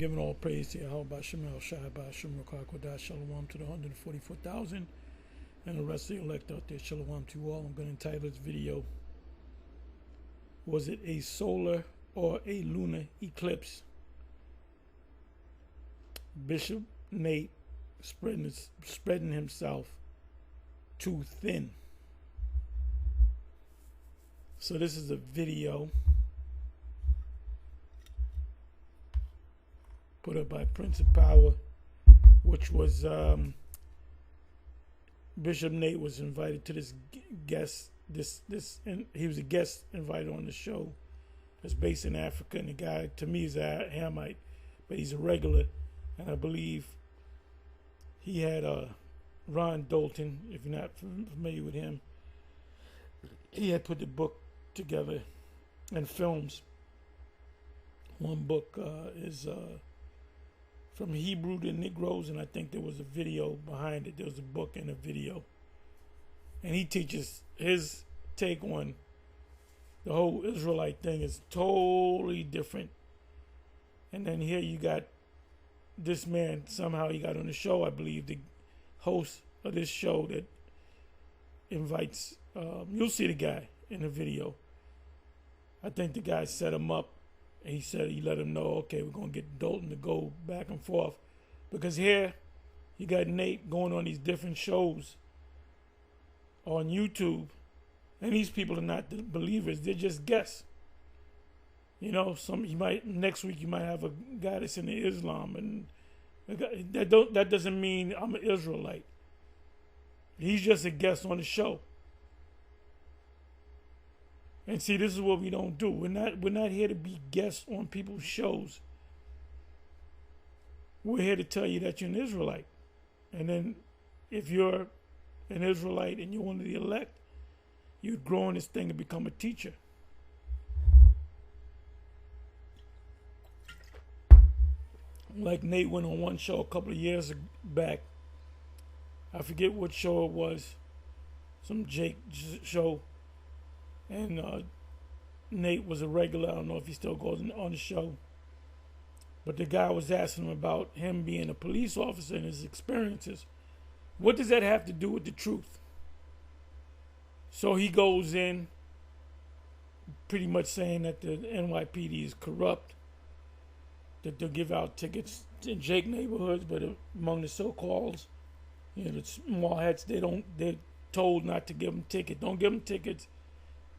Giving all praise to Yahweh Shemel Shai Ba'Shem Rakakwada. Shalom to the 144,000 and the rest of the elect out there. Shalom to you all. I'm going to entitle this video, was it a solar or a lunar eclipse? Bishop Nate spreading himself too thin. So this is a video put up by Prince of Power, which was Bishop Nate was invited to this guest. And he was a guest invited on the show. That's based in Africa, and the guy to me is a Hamite, but he's a regular, and I believe he had Ron Dalton. If you're not familiar with him, he had put the book together and films. One book is from Hebrew to Negroes, and I think there was a video behind it. There was a book and a video. And he teaches his take on the whole Israelite thing is totally different. And then here you got this man, somehow he got on the show, I believe, the host of this show that invites, you'll see the guy in the video. I think the guy set him up. And he said he let him know, okay, we're going to get Dalton to go back and forth. Because here, you got Nate going on these different shows on YouTube. And these people are not the believers. They're just guests. You know, next week you might have a guy that's in the Islam. And that doesn't mean I'm an Israelite. He's just a guest on the show. And see, this is what we don't do. We're not here to be guests on people's shows. We're here to tell you that you're an Israelite. And then if you're an Israelite and you're one of the elect, you'd grow in this thing and become a teacher. Like Nate went on one show a couple of years back. I forget what show it was. Some Jake show. And Nate was a regular. I don't know if he still goes on the show. But the guy was asking him about him being a police officer and his experiences. What does that have to do with the truth? So he goes in pretty much saying that the NYPD is corrupt, that they'll give out tickets in Jake neighborhoods, but among the so-called, the small hats, they're told not to give them tickets. Don't give them tickets.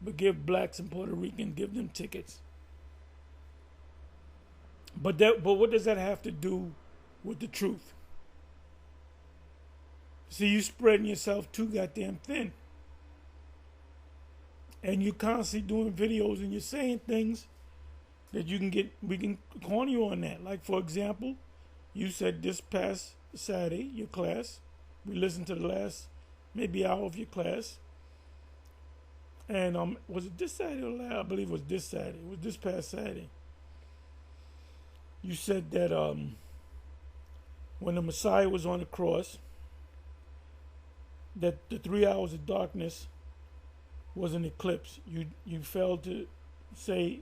But give blacks and Puerto Ricans, give them tickets. But what does that have to do with the truth? See, you spreading yourself too goddamn thin. And you're constantly doing videos and you're saying things that we can corner you on that. Like, for example, you said this past Saturday, your class, we listened to the last maybe hour of your class. And was it this Saturday or last? I believe it was this Saturday. It was this past Saturday. You said that when the Messiah was on the cross, that the 3 hours of darkness was an eclipse. You failed to say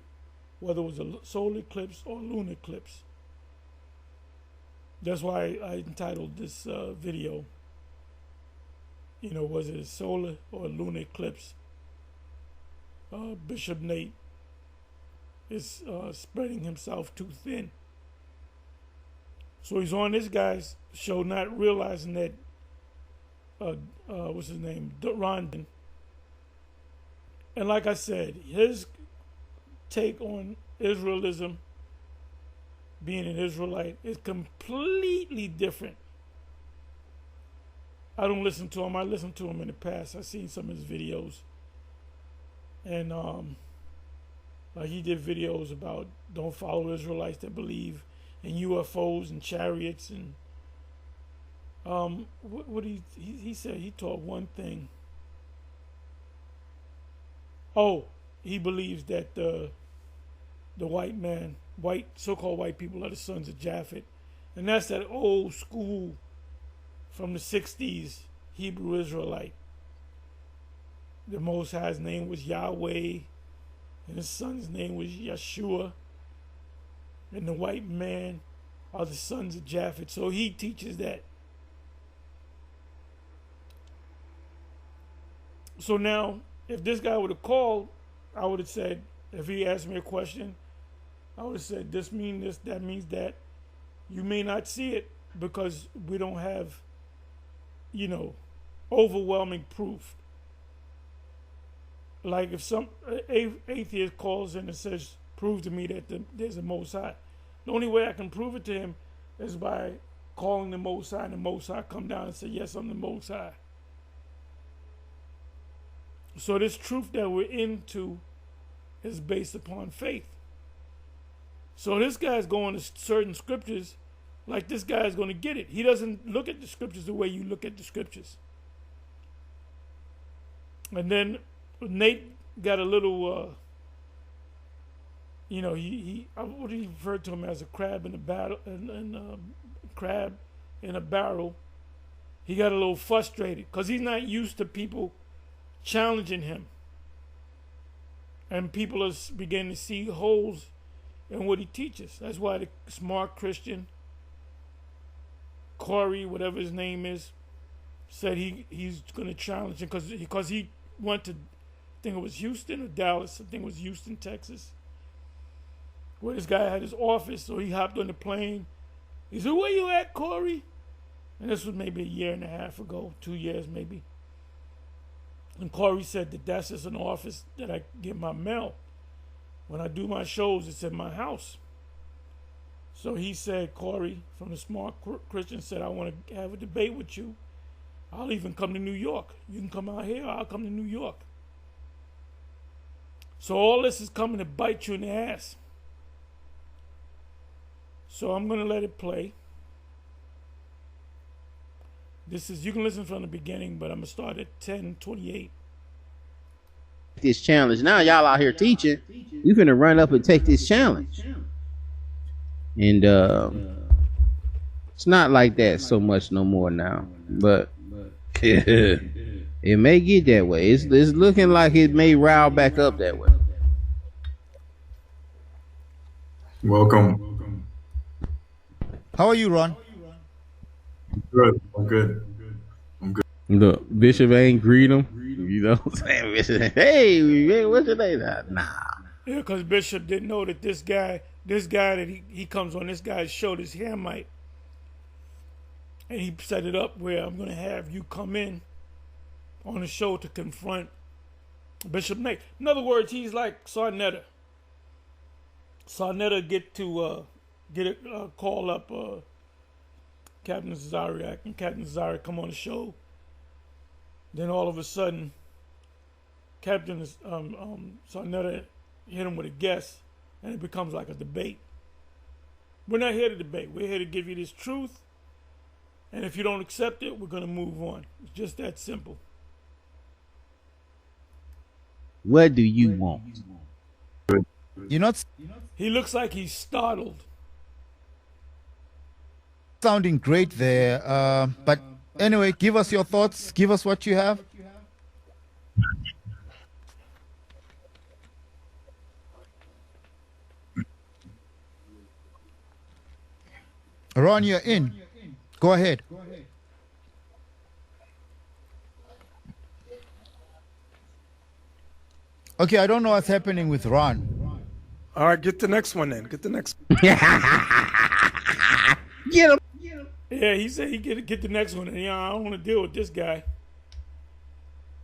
whether it was a solar eclipse or a lunar eclipse. That's why I entitled this video, was it a solar or a lunar eclipse? Bishop Nate is spreading himself too thin. So he's on this guy's show not realizing that, what's his name, Ron. And like I said, his take on Israelism, being an Israelite, is completely different. I don't listen to him. I listened to him in the past. I've seen some of his videos. And he did videos about don't follow Israelites that believe in UFOs and chariots. And what he said, he taught one thing. Oh, he believes that the so-called white people are the sons of Japhet. And that's that old school from the 60s Hebrew Israelite. The Most High's name was Yahweh, and his son's name was Yeshua. And the white man are the sons of Japheth. So he teaches that. So now, if this guy would have called, I would have said, if he asked me a question, I would have said, this means this, that means that. You may not see it because we don't have, overwhelming proof. Like if some atheist calls in and says, prove to me that there's a Most High. The only way I can prove it to him is by calling the Most High, and the Most High come down and say, yes, I'm the Most High. So this truth that we're into is based upon faith. So this guy's going to certain scriptures like this guy's going to get it. He doesn't look at the scriptures the way you look at the scriptures. And then Nate got a little, what do you refer to him as, a crab in a battle, crab in a barrel. He got a little frustrated because he's not used to people challenging him, and people are beginning to see holes in what he teaches. That's why the smart Christian Corey, whatever his name is, said he's going to challenge him because he went to, I think it was Houston or Dallas, I think it was Houston, Texas, where this guy had his office. So he hopped on the plane. He said, "Where you at, Corey?" And this was maybe a year and a half ago, 2 years maybe. And Corey said that that's just an office that I get my mail. When I do my shows, it's in my house. So he said, Corey from the Smart Christian said, I want to have a debate with you. I'll even come to New York. You can come out here, I'll come to New York. So all this is coming to bite you in the ass. So I'm going to let it play. This is, you can listen from the beginning, but I'm going to start at 10:28. This challenge. Now y'all out here teaching. We finna run up and take this challenge. And it's not like that so much no more now. But it may get that way. It's looking like it may rile back up that way. Welcome. How are you, Ron? Good. I'm good. Look, Bishop ain't greet him. You know what I'm saying? Bishop, hey, what's your name? Nah. Yeah, because Bishop didn't know that this guy that he comes on this guy's show, this Hamite, and he set it up where I'm going to have you come in on the show to confront Bishop Nate. In other words, he's like Sarnetta. Sarnetta call up Captain Zariak, and Captain Zariak come on the show. Then all of a sudden, Captain Sarnetta hit him with a guess, and it becomes like a debate. We're not here to debate. We're here to give you this truth, and if you don't accept it, we're going to move on. It's just that simple. What do you want? You're not He looks like he's startled. sounding great there, but anyway, give us your thoughts. Give us what you have. Ron, you're in. Go ahead. Okay, I don't know what's happening with Ron. All right, get the next one then. Get the next one. Get him. Yeah, he said he get the next one, and I don't want to deal with this guy.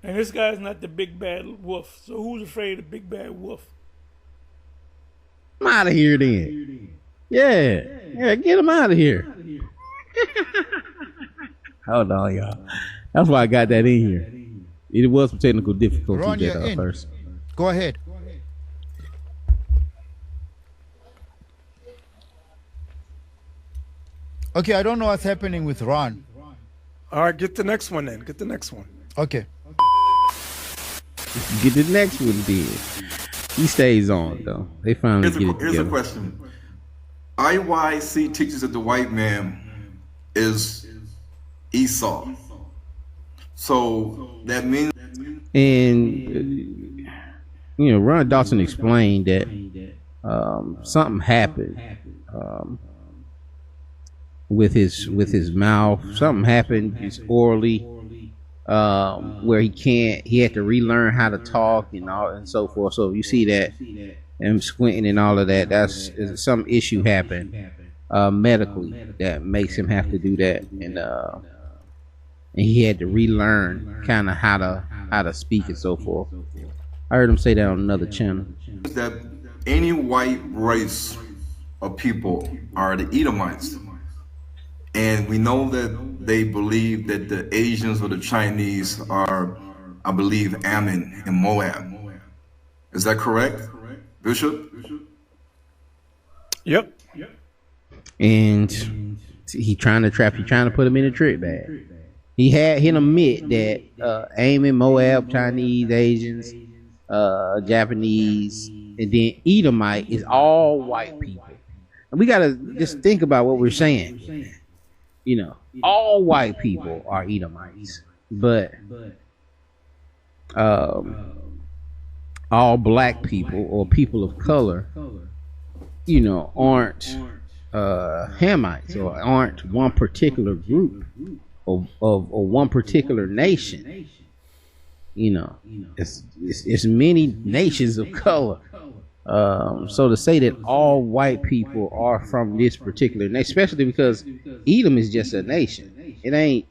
And this guy's not the big bad wolf. So who's afraid of the big bad wolf? I'm out of here then. Yeah, get him out of here. Hold on, y'all. That's why I got that in here. It was some technical difficulties Ron, you're at in. first. Go ahead. Okay, I don't know what's happening with Ron. All right, get the next one then. Get the next one. Okay. Get the next one then. He stays on though. They finally get it together. Here's a question. IYC teaches that the white man is Esau. So that means, And Ron Dawson explained that something happened with his mouth. Something happened just orally, where he had to relearn how to talk and all and so forth. So you see that and squinting and all of that. That's some issue happened medically that makes him have to do that, and he had to relearn kind of how to speak and so forth. I heard him say that on another channel. That any white race of people are the Edomites. And we know that they believe that the Asians or the Chinese are, I believe, Ammon and Moab. Is that correct, Bishop? Yep. And he trying to put him in a trick bag. He admit that Ammon, Moab, Chinese, Asians, Japanese, and then Edomite is all white people. And we gotta just think about what we're saying. You know, all white people are Edomites, but all black people or people of color, you know, aren't Hamites or aren't one particular group or one particular nation. You know, it's many nations of color. So to say that all white people are from this particular nation, especially because Edom is just a nation. It ain't,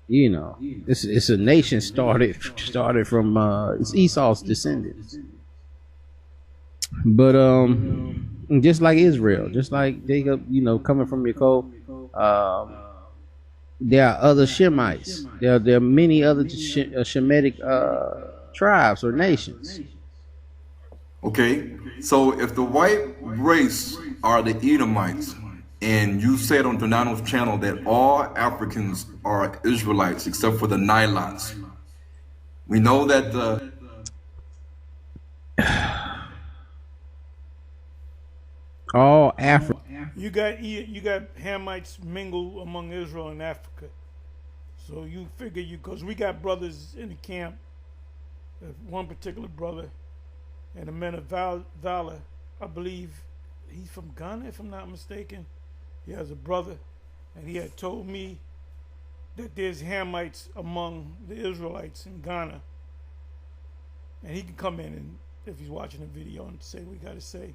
you know, it's a nation started from it's Esau's descendants. But just like Israel, just like Jacob, you know, coming from Yaakov, there are other Shemites. There are many other Shemitic tribes or nations. Okay, so if the white race are the Edomites, and you said on Donato's channel that all Africans are Israelites except for the Nilots, we know that the all Africa. You got Hamites mingle among Israel and Africa. So you figure because we got brothers in the camp, one particular brother, and the men of valor, I believe he's from Ghana, if I'm not mistaken. He has a brother, and he had told me that there's Hamites among the Israelites in Ghana. And he can come in and, if he's watching the video, and say what he got to say.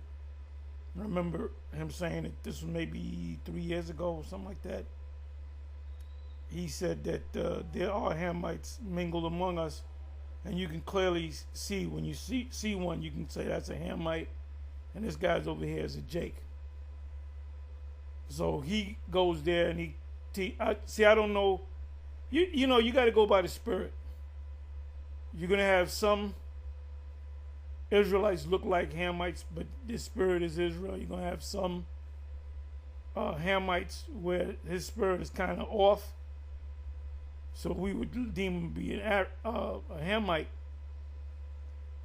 I remember him saying that this was maybe 3 years ago or something like that. He said that there are Hamites mingled among us, and you can clearly see when you see one, you can say that's a Hamite, and this guy's over here is a Jake. So he goes there and I don't know. You know, you got to go by the Spirit. You're gonna have some Israelites look like Hamites, but the Spirit is Israel. You're gonna have some Hamites where his spirit is kind of off. So we would deem him to be a Hamite.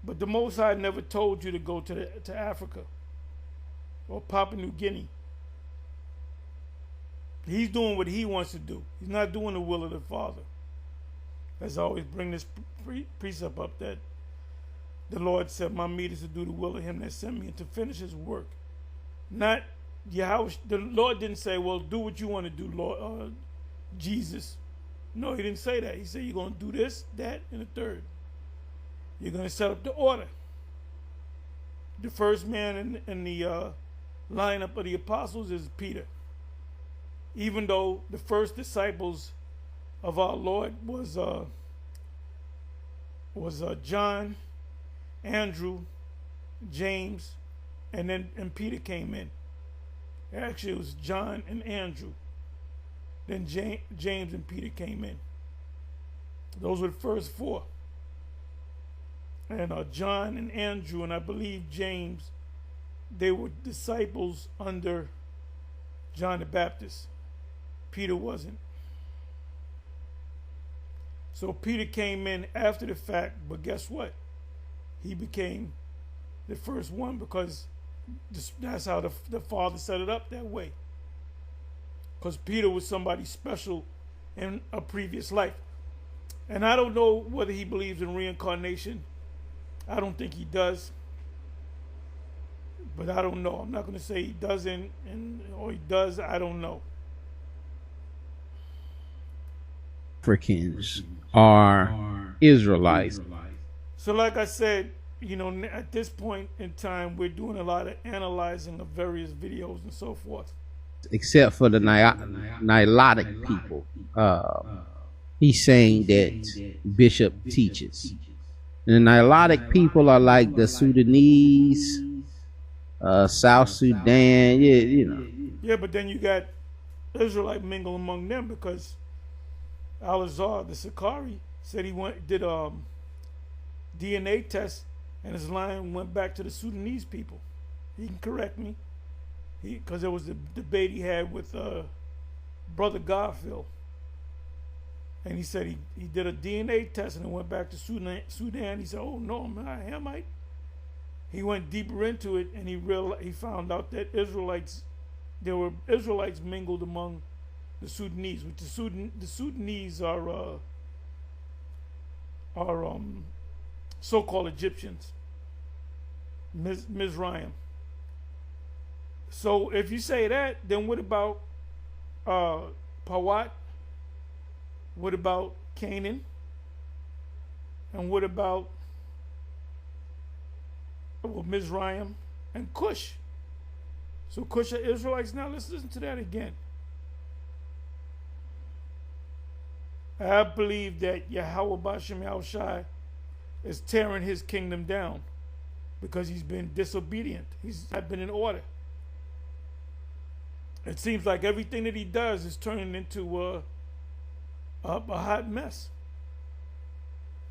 But the Most High never told you to go to Africa or Papua New Guinea. He's doing what he wants to do. He's not doing the will of the Father. As I always bring this precept up, that the Lord said, my meat is to do the will of him that sent me and to finish his work. Not Yahweh. The Lord didn't say, well, do what you want to do, Lord Jesus. No, he didn't say that. He said, you're going to do this, that, and the third. You're going to set up the order. The first man in the lineup of the apostles is Peter. Even though the first disciples of our Lord was John, Andrew, James, and Peter came in. Actually, it was John and Andrew. Then James and Peter came in. Those were the first four. And John and Andrew, and I believe James, they were disciples under John the Baptist. Peter wasn't. So Peter came in after the fact, but guess what? He became the first one because that's how the Father set it up that way. Because Peter was somebody special in a previous life. And I don't know whether he believes in reincarnation. I don't think he does. But I don't know. I'm not going to say he doesn't or he does. I don't know. Africans are Israelites. So, like I said, at this point in time, we're doing a lot of analyzing of various videos and so forth. Except for the Nilotic people. He's saying that Bishop teaches. And the Nilotic people are like the Sudanese, South Sudan, Yeah, but then you got Israelite mingle among them, because Al-Azhar, the Sakari, said he did DNA test, and his line went back to the Sudanese people. He can correct me, because there was the debate he had with Brother Garfield, and he said he did a DNA test and it went back to Sudan. He said, "Oh no, I'm not a Hamite." He went deeper into it, and he found out that there were Israelites mingled among the Sudanese, which the Sudanese are so-called Egyptians, Mizraim. So if you say that, then what about Pawat? What about Canaan? And what about Mizraim and Cush? So Cush are Israelites. Now let's listen to that again. I believe that Yahweh Bashem Yahushai is tearing his kingdom down because he's been disobedient. He's not been in order. It seems like everything that he does is turning into a hot mess.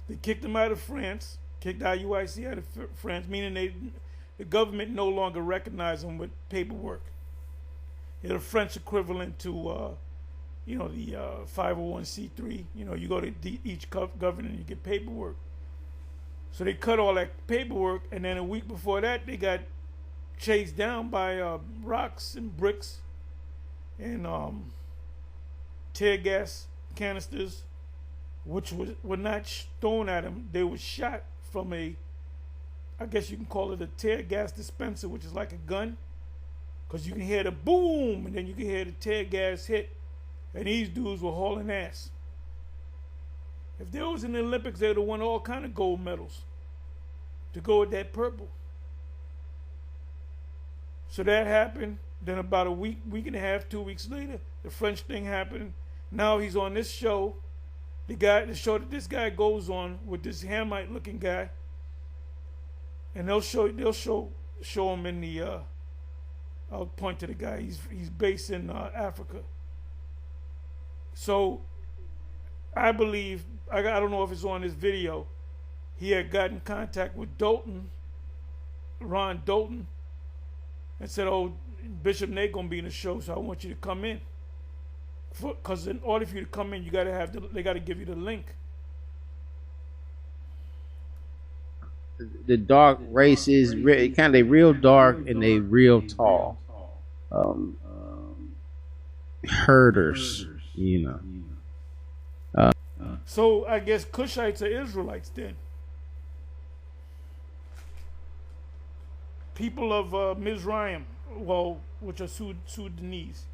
They kicked him out of France, kicked IUIC out of France, meaning the government no longer recognized him with paperwork. It's the French equivalent to the 501c3. You go to each government and you get paperwork. So they cut all that paperwork, and then a week before that, they got chased down by rocks and bricks and tear gas canisters, which were not thrown at them. They were shot from I guess you can call it a tear gas dispenser, which is like a gun, because you can hear the boom, and then you can hear the tear gas hit. And these dudes were hauling ass. If there was in the Olympics, they would have won all kind of gold medals to go with that purple. So that happened. Then about a week and a half, 2 weeks later, the French thing happened. Now he's on this show. The show that this guy goes on with this Hamite looking guy. And they'll show him in the I'll point to the guy. He's based in Africa. So I believe, I don't know if it's on this video, he had gotten contact with Ron Dalton, and said, "Oh, Bishop Nate gonna be in the show, so I want you to come in. Because in order for you to come in, they gotta give you the link." The dark race is kind of real dark and they real tall. Herders, So I guess Cushites are Israelites then. People of Mizraim, which are Sudanese.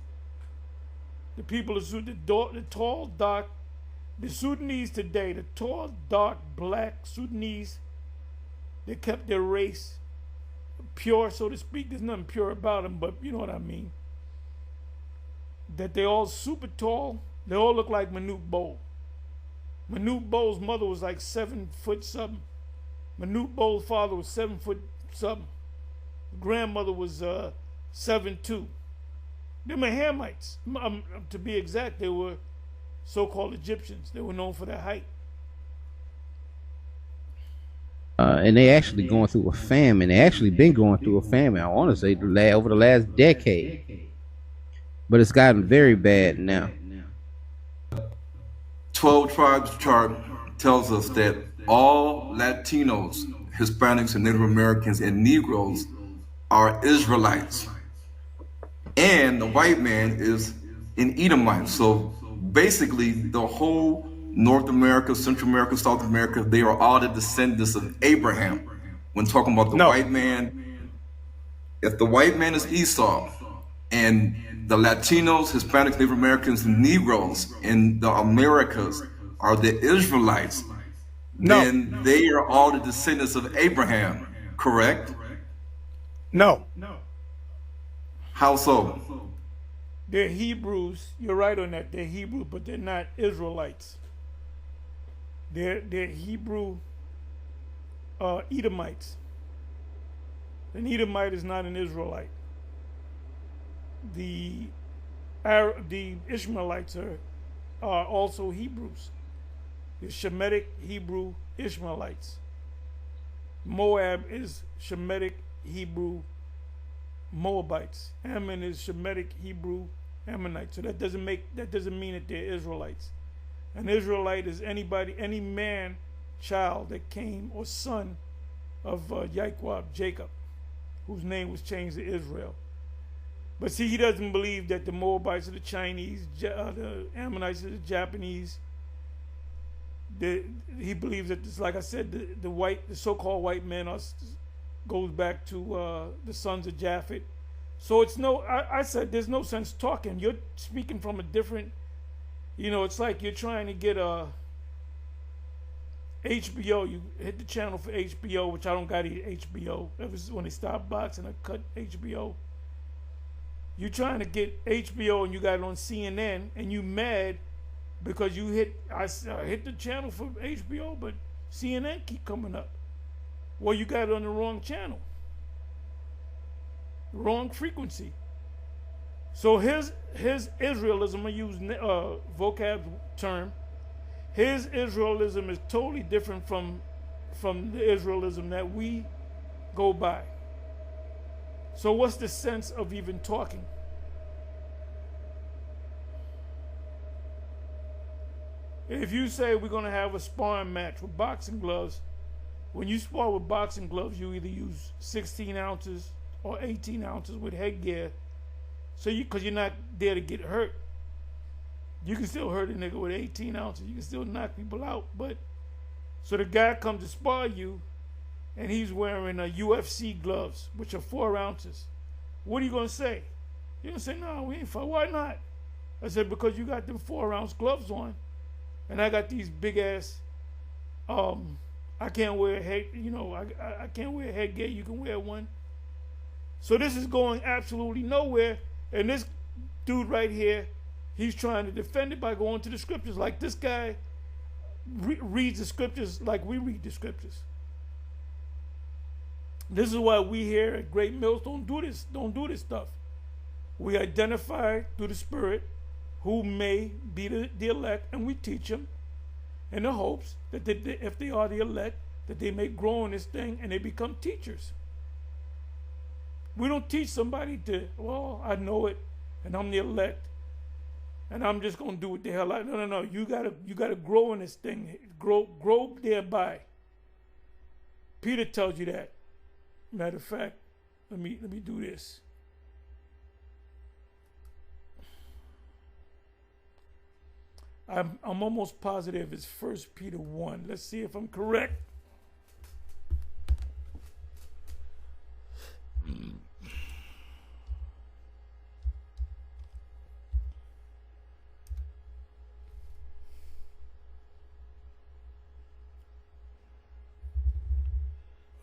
The people of the tall, dark, the Sudanese today, the tall, dark, black Sudanese, they kept their race pure, so to speak. There's nothing pure about them, but you know what I mean. That they all super tall. They all look like Manute Bol. Manute Bol's mother was like 7 foot something. Manute Bol's father was 7 foot something. Grandmother was 7'2". They were Hamites. To be exact, they were so-called Egyptians. They were known for their height. And they actually going through a famine. They actually been going through a famine, I want to say, over the last decade. But it's gotten very bad now. 12 Tribes chart tells us that all Latinos, Hispanics, and Native Americans and Negroes are Israelites. And the white man is an Edomite. So basically, the whole North America, Central America, South America, they are all the descendants of Abraham. When talking about the white man, if the white man is Esau, and the Latinos, Hispanics, Native Americans, and Negroes in the Americas are the Israelites, No. then they are all the descendants of Abraham, correct? No. How so? They're Hebrews. You're right on that. They're Hebrew, but they're not Israelites. They're Hebrew Edomites. An Edomite is not an Israelite. The Ishmaelites are also Hebrews. The Shemitic Hebrew Ishmaelites. Moab is Shemitic Hebrew Moabites. Ammon is Shemitic Hebrew Ammonites. So that doesn't mean that they're Israelites. An Israelite is any man, child that came, or son of Jacob, whose name was changed to Israel. But see, he doesn't believe that the Moabites are the Chinese, the Ammonites are the Japanese. He believes that, like I said, the so-called white man goes back to the sons of Japhet. So it's I said there's no sense talking. You're speaking from a different, it's like you're trying to get a HBO. You hit the channel for HBO, which I don't got HBO. That was when they stopped boxing. I cut HBO. You're trying to get HBO and you got it on CNN, and you mad because you hit the channel for HBO, but CNN keep coming up. Well, you got it on the wrong channel, wrong frequency. So his Israelism, I use vocab term. His Israelism is totally different from the Israelism that we go by. So what's the sense of even talking? If you say we're going to have a sparring match with boxing gloves, when you spar with boxing gloves, you either use 16 ounces or 18 ounces with headgear, because you're not there to get hurt. You can still hurt a nigga with 18 ounces. You can still knock people out. But so the guy comes to spar you, and he's wearing UFC gloves, which are 4 ounces. What are you going to say? You're going to say, no, we ain't fight. Why not? I said, because you got them 4-ounce gloves on, and I got these big ass, I can't wear a head, I can't wear a headgear. You can wear one. So this is going absolutely nowhere. And this dude right here, he's trying to defend it by going to the scriptures. Like this guy reads the scriptures like we read the scriptures. This is why we here at Great Mills don't do this stuff. We identify through the Spirit who may be the elect, and we teach them in the hopes that if they are the elect, that they may grow in this thing and they become teachers. We don't teach somebody I know it, and I'm the elect, and I'm just gonna do what the hell I. No. You gotta grow in this thing. Grow thereby. Peter tells you that. Matter of fact, let me do this. I'm almost positive it's 1 Peter 1. Let's see if I'm correct.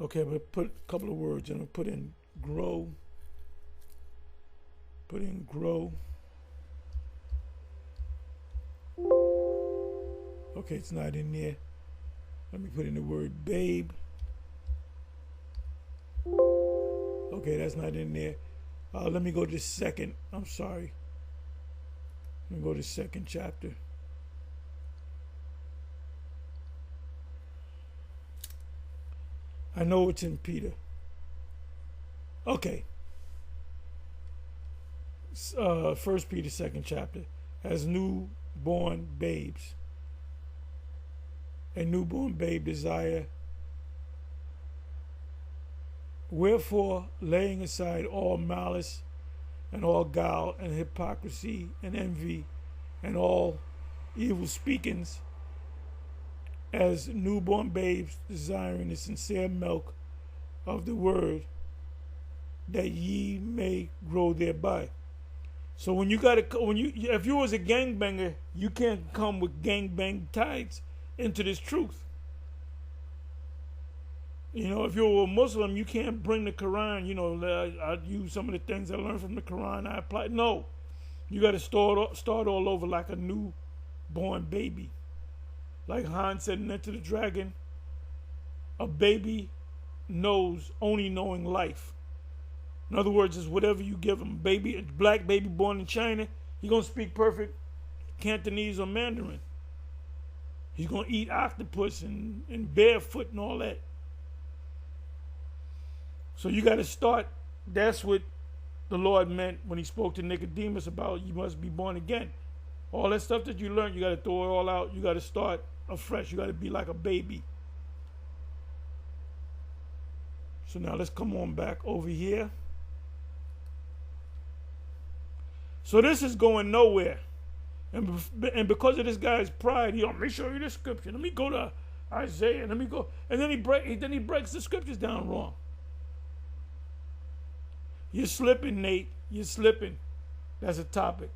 Okay, I'm going to put a couple of words. I'm going to put in grow. Put in grow. Okay, it's not in there. Let me put in the word babe. Okay, that's not in there. Let me go to the second. I'm sorry. Let me go to the second chapter. I know it's in Peter. Okay. 1 Peter, second chapter. As newborn babes. A newborn babe desire. Wherefore, laying aside all malice and all guile and hypocrisy and envy and all evil speakings, as newborn babes desiring the sincere milk of the word, that ye may grow thereby. So when if you was a gangbanger, you can't come with gangbang ties into this truth. You know, if you're a Muslim, you can't bring the Quran. You know, I use some of the things I learned from the Quran. I apply. No, you got to start all over like a newborn baby. Like Han said in Enter the Dragon, a baby knows only knowing life. In other words, it's whatever you give him. A black baby born in China, he's gonna speak perfect Cantonese or Mandarin. He's gonna eat octopus and barefoot and all that. So you got to start. That's what the Lord meant when he spoke to Nicodemus about you must be born again. All that stuff that you learned, you got to throw it all out. You got to start afresh. You got to be like a baby. So now let's come on back over here. So this is going nowhere. And because of this guy's pride, let me show you the scripture. Let me go to Isaiah. Let me go. And then he breaks the scriptures down wrong. You're slipping, Nate. You're slipping. That's a topic.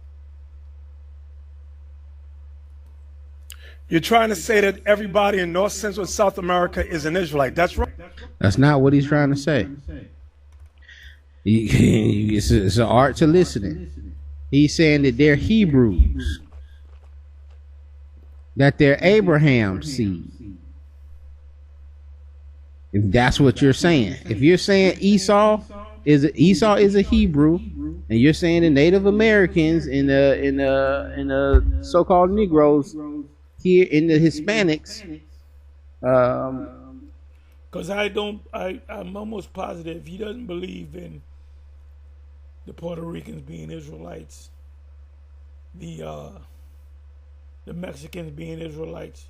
You're trying to say that everybody in North Central South America is an Israelite. That's right. That's not what he's trying to say. It's an art to listening. He's saying that they're Hebrews, that they're Abraham's seed. If that's what you're saying, if you're saying Esau is a Hebrew, and you're saying the Native Americans and the so-called Negroes here in the Hispanics, because I'm almost positive he doesn't believe in the Puerto Ricans being Israelites, the Mexicans being Israelites.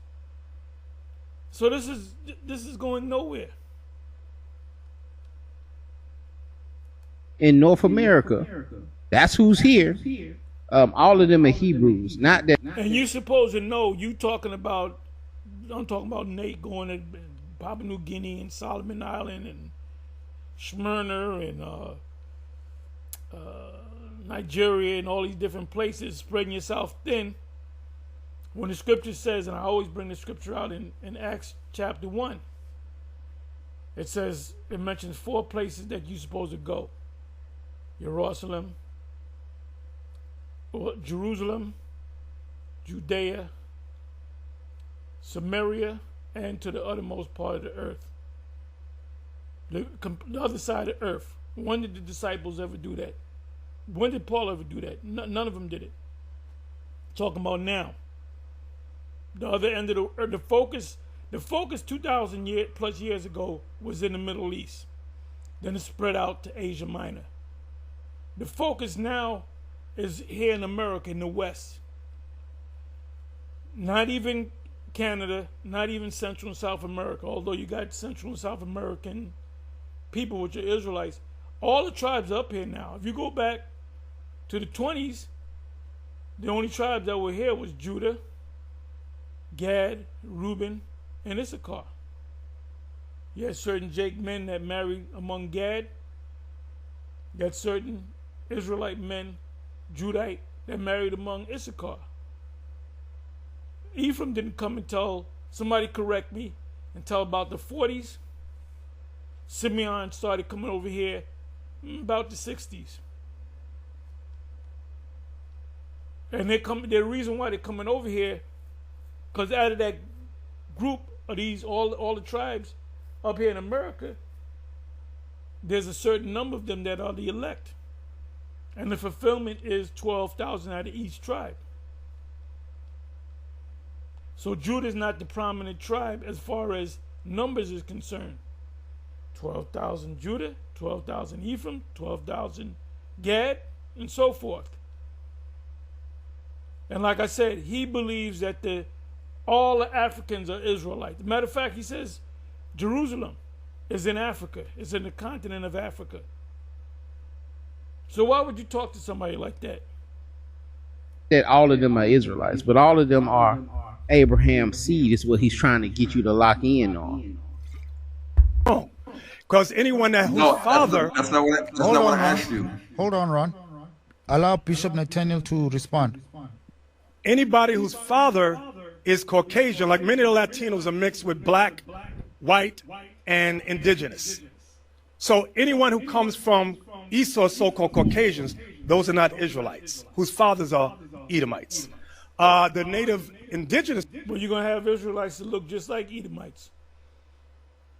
So this is going nowhere. In North America, that's who's here. All of them are Hebrews, not that. And you supposed to know. I'm talking about Nate going to Papua New Guinea and Solomon Island and Smyrna and Nigeria and all these different places, spreading yourself thin. When the scripture says, and I always bring the scripture out in Acts chapter 1, it mentions 4 places that you're supposed to go. Jerusalem, Judea, Samaria, and to the uttermost part of the earth. The other side of the earth. When did the disciples ever do that? When did Paul ever do that? None of them did it. Talking about now. The other end of the focus 2,000 plus years ago was in the Middle East. Then it spread out to Asia Minor. The focus now is here in America, in the West. Not even Canada, not even Central and South America, although you got Central and South American people, which are Israelites. All the tribes up here now. If you go back to the 20s, the only tribes that were here was Judah, Gad, Reuben, and Issachar. You had certain Jake men that married among Gad. You had certain Israelite men, Judite, that married among Issachar. Ephraim didn't come until, somebody correct me, until about the 40s. Simeon started coming over here about the 60s. And the reason why they're coming over here, because out of that group of these, all the tribes up here in America, there's a certain number of them that are the elect. And the fulfillment is 12,000 out of each tribe. So Judah is not the prominent tribe as far as numbers is concerned. 12,000 Judah, 12,000 Ephraim, 12,000 Gad, and so forth. And like I said, he believes that all the Africans are Israelites. Matter of fact, he says Jerusalem is in Africa. It's in the continent of Africa. So why would you talk to somebody like that? That all of them are Israelites, but all of them are Abraham's seed is what he's trying to get you to lock in on. Because anyone whose father... That's not what I asked you. Hold on, Ron. Allow Bishop Nathaniel to respond. Anybody whose father is Caucasian, like many of the Latinos are mixed with black, white, and indigenous. So anyone who comes from Esau, so-called Caucasians, those are not Israelites, whose fathers are Edomites. The native indigenous. Well, you're going to have Israelites that look just like Edomites.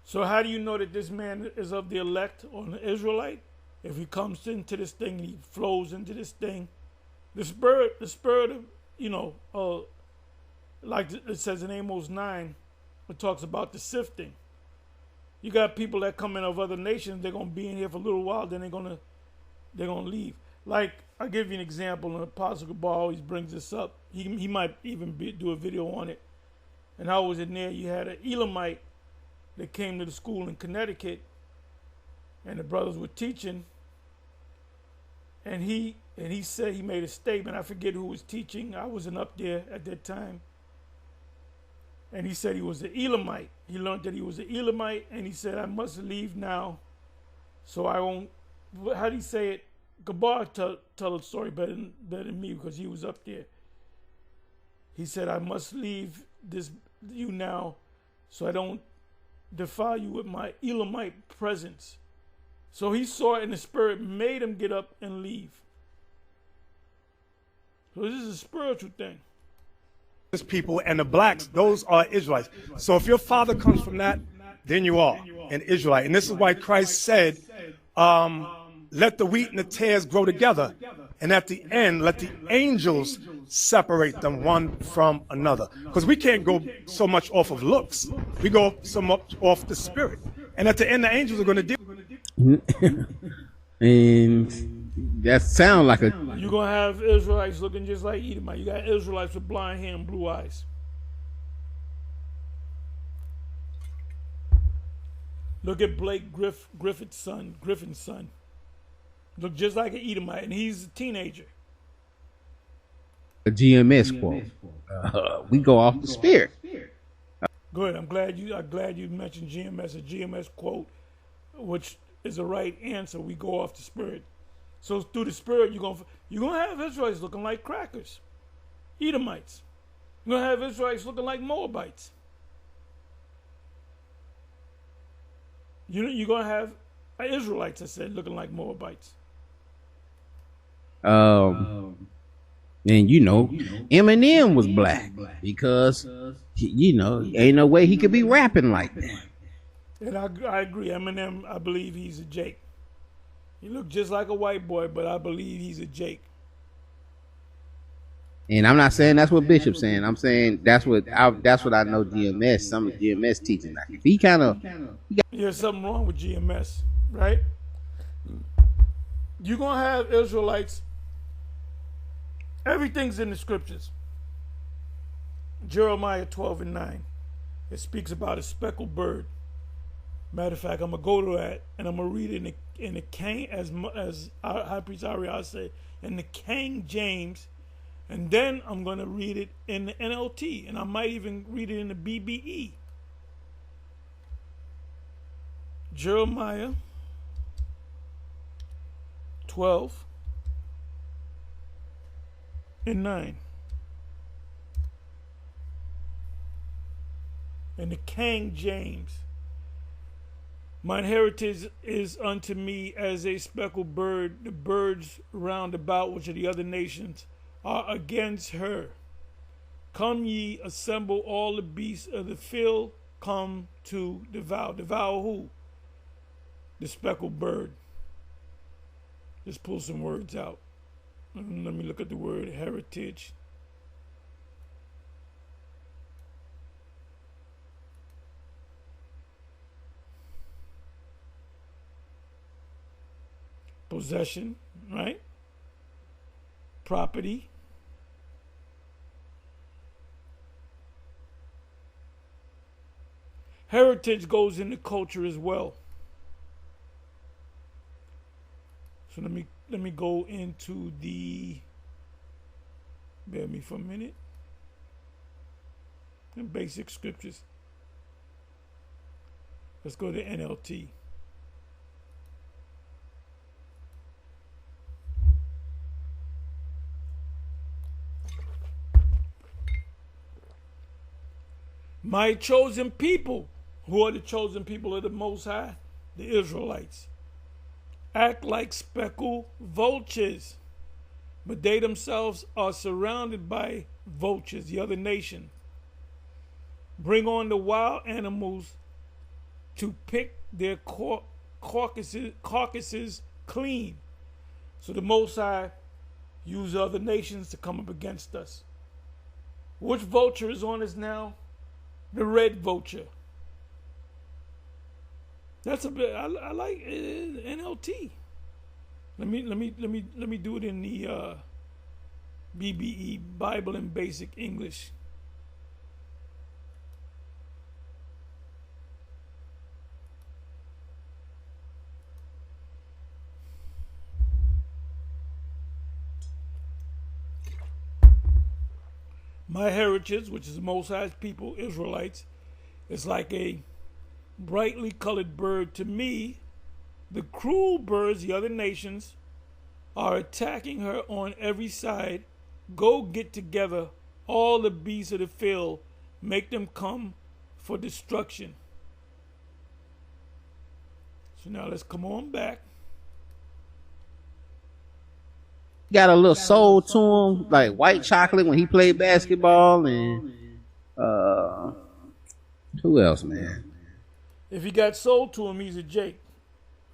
So how do you know that this man is of the elect or an Israelite? If he comes into this thing, he flows into this thing. The spirit of, like it says in Amos 9, it talks about the sifting. You got people that come in of other nations, they're going to be in here for a little while, then they're going to leave. Like, I'll give you an example, and Apostle Gabar always brings this up. He might even do a video on it. And I was in there, you had an Elamite that came to the school in Connecticut, and the brothers were teaching, and he said, he made a statement, I forget who was teaching, I wasn't up there at that time, and he said he was an Elamite. He learned that he was an Elamite, and he said, I must leave now, so I won't, how do you say it? Gabar tell the story better than me, because he was up there. He said, I must leave you now, so I don't defile you with my Elamite presence. So he saw it in the spirit, made him get up and leave. So this is a spiritual thing. People and the blacks, those are Israelites. So if your father comes from that, then you are an Israelite. And this is why Christ said, let the wheat and the tares grow together. And at the end, let the angels separate them one from another. Because we can't go so much off of looks. We go so much off the spirit. And at the end, the angels are going to deal. And that sounds like a... You're going to have Israelites looking just like Edomite. You got Israelites with blind hair and blue eyes. Look at Blake Griffin's son. Look just like an Edomite, and he's a teenager. A GMS quote. We go off the spirit. Good. I'm glad you mentioned GMS. A GMS quote, which is the right answer. We go off the spirit. So through the spirit, you're gonna have Israelites looking like crackers, Edomites. You're gonna have Israelites looking like Moabites. You're gonna have Israelites, I said, looking like Moabites. And Eminem was black because ain't no way he could be rapping like that. And I agree. Eminem, I believe he's a Jake. He looked just like a white boy, but I believe he's a Jake. And I'm not saying that's what Bishop's saying. I'm saying that's what I know GMS. Some of GMS teaching. Like if he kind of, there's something wrong with GMS, right? You're gonna have Israelites. Everything's in the scriptures. Jeremiah 12:9. It speaks about a speckled bird. Matter of fact, I'm gonna go to that and I'm gonna read it in the King, as High Priest Ariel said, in the King James, and then I'm gonna read it in the NLT, and I might even read it in the BBE. Jeremiah 12:9. In the King James. Mine heritage is unto me as a speckled bird. The birds round about, which are the other nations, are against her. Come ye, assemble all the beasts of the field, come to devour. Devour who? The speckled bird. Just pull some words out. Let me look at the word heritage. Possession, right? Property. Heritage goes into culture as well. So let me go into the, bear me for a minute, the basic scriptures. Let's go to NLT. My chosen people, who are the chosen people of the Most High, the Israelites, act like speckled vultures, but they themselves are surrounded by vultures, the other nation. Bring on the wild animals to pick their carcasses clean. So the Most High use other nations to come up against us. Which vulture is on us now? The red vulture. That's a bit. I like NLT. Let me do it in the BBE, Bible in Basic English. My heritage, which is the Most High's people, Israelites, is like a brightly colored bird. To me, the cruel birds, the other nations, are attacking her on every side. Go get together all the beasts of the field, make them come for destruction. So now let's come on back. Got a little soul to him, like white chocolate when he played basketball, and who else, man? If he got soul to him, he's a Jake.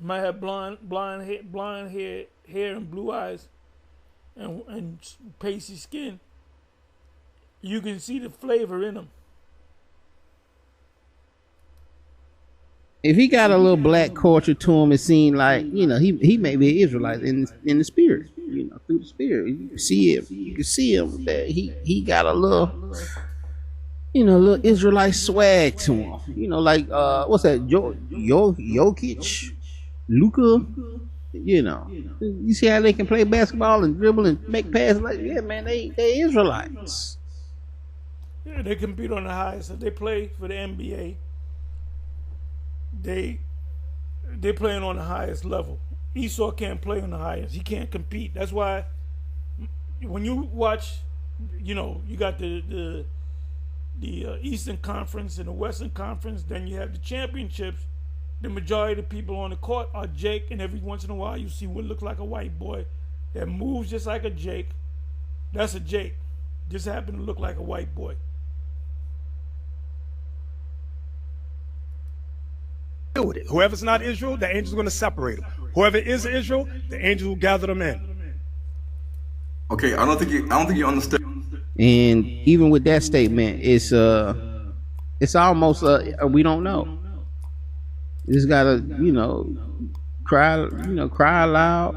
Might have blonde hair and blue eyes, and pasty skin. You can see the flavor in him. If he got a little black culture to him, it seemed like, you know, he may be an Israelite in the spirit, you know, through the spirit. You can see it. You can see him that he got a little, you know, a little Israelite swag to him. You know, like what's that? Jokic, Luka. You know, you see how they can play basketball and dribble and make passes. Like, yeah, man, they Israelites. Yeah, they compete on the highest. If they play for the NBA, they playing on the highest level. Esau can't play on the highest. He can't compete. That's why when you watch, you know, you got the Eastern Conference and the Western Conference, then you have the championships. The majority of the people on the court are Jake, and every once in a while you see what looks like a white boy that moves just like a Jake. That's a Jake. Just happened to look like a white boy. With it. Whoever's not Israel, the angel's going to separate them. Whoever is Israel, the angel will gather them in. Okay, I don't think you understand. And even with that statement, it's almost we don't know. You just gotta, you know, cry loud,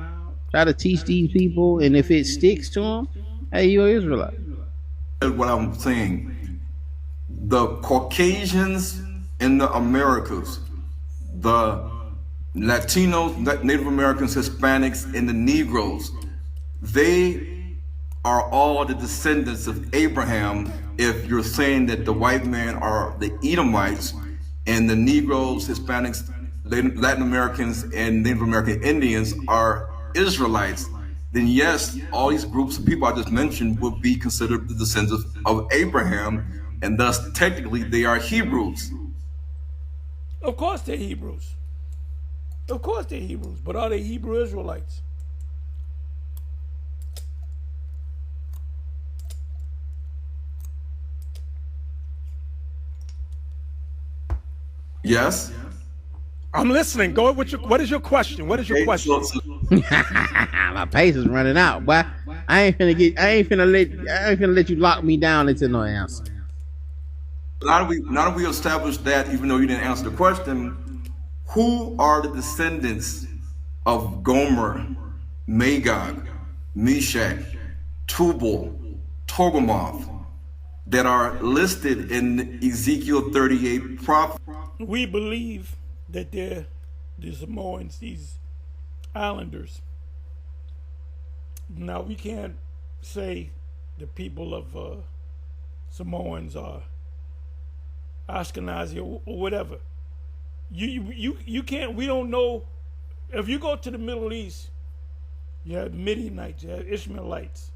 try to teach these people, and if it sticks to them, hey, you're an Israelite. What I'm saying, the Caucasians in the Americas, the Latinos, Native Americans, Hispanics, and the Negroes, they are all the descendants of Abraham. If you're saying that the white men are the Edomites and the Negroes, Hispanics, Latin Americans, and Native American Indians are Israelites, then yes, all these groups of people I just mentioned would be considered the descendants of Abraham, and thus technically they are Hebrews. Of course they're Hebrews. Of course they're Hebrews, but are they Hebrew Israelites? Yes. I'm listening. Go with what is your question? What is your question? My pace is running out, but I ain't finna let you lock me down into no answer. Now that we established that, even though you didn't answer the question, who are the descendants of Gomer, Magog, Meshach, Tubal, Togarmah that are listed in Ezekiel 38 prophet? We believe that they're the Samoans, these islanders. Now, we can't say the people of Samoans are Ashkenazi or whatever. You can't, we don't know. If you go to the Middle East, you have Midianites, you have Ishmaelites,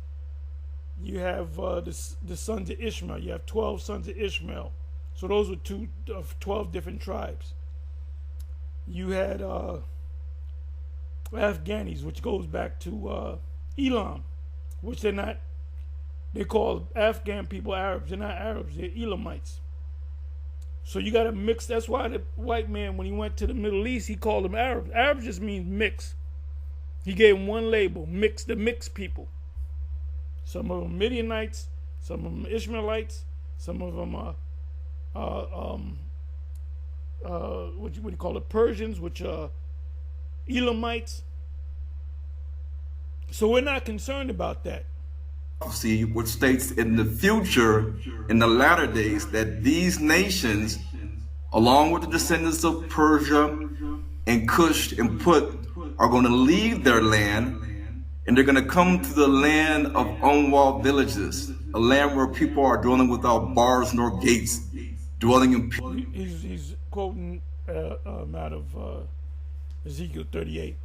you have the sons of Ishmael, you have 12 sons of Ishmael, So those were 12 different tribes. You had Afghanis, which goes back to Elam, which they're not. They call Afghan people Arabs. They're not Arabs. They're Elamites. So you got to mix. That's why the white man, when he went to the Middle East, he called them Arabs. Arabs just means mix. He gave them one label: mix, the mixed people. Some of them Midianites, some of them Ishmaelites, some of them what do you call it, Persians, which are Elamites. So we're not concerned about that. See, which states in the future, in the latter days, that these nations, along with the descendants of Persia and Cush and Put, are going to leave their land, and they're going to come to the land of unwalled villages, a land where people are dwelling without bars nor gates, dwelling in peace. He's quoting out of Ezekiel 38.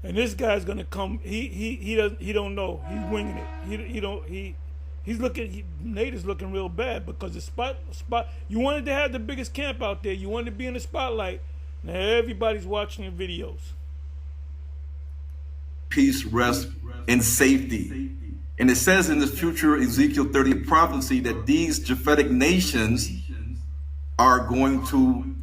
And this guy's gonna come. He don't know. He's winging it. He's looking. Nate is looking real bad because the spot. You wanted to have the biggest camp out there. You wanted to be in the spotlight. Now everybody's watching your videos. Peace, rest, and safety. And it says in the future Ezekiel 30 prophecy that these Japhetic nations are going to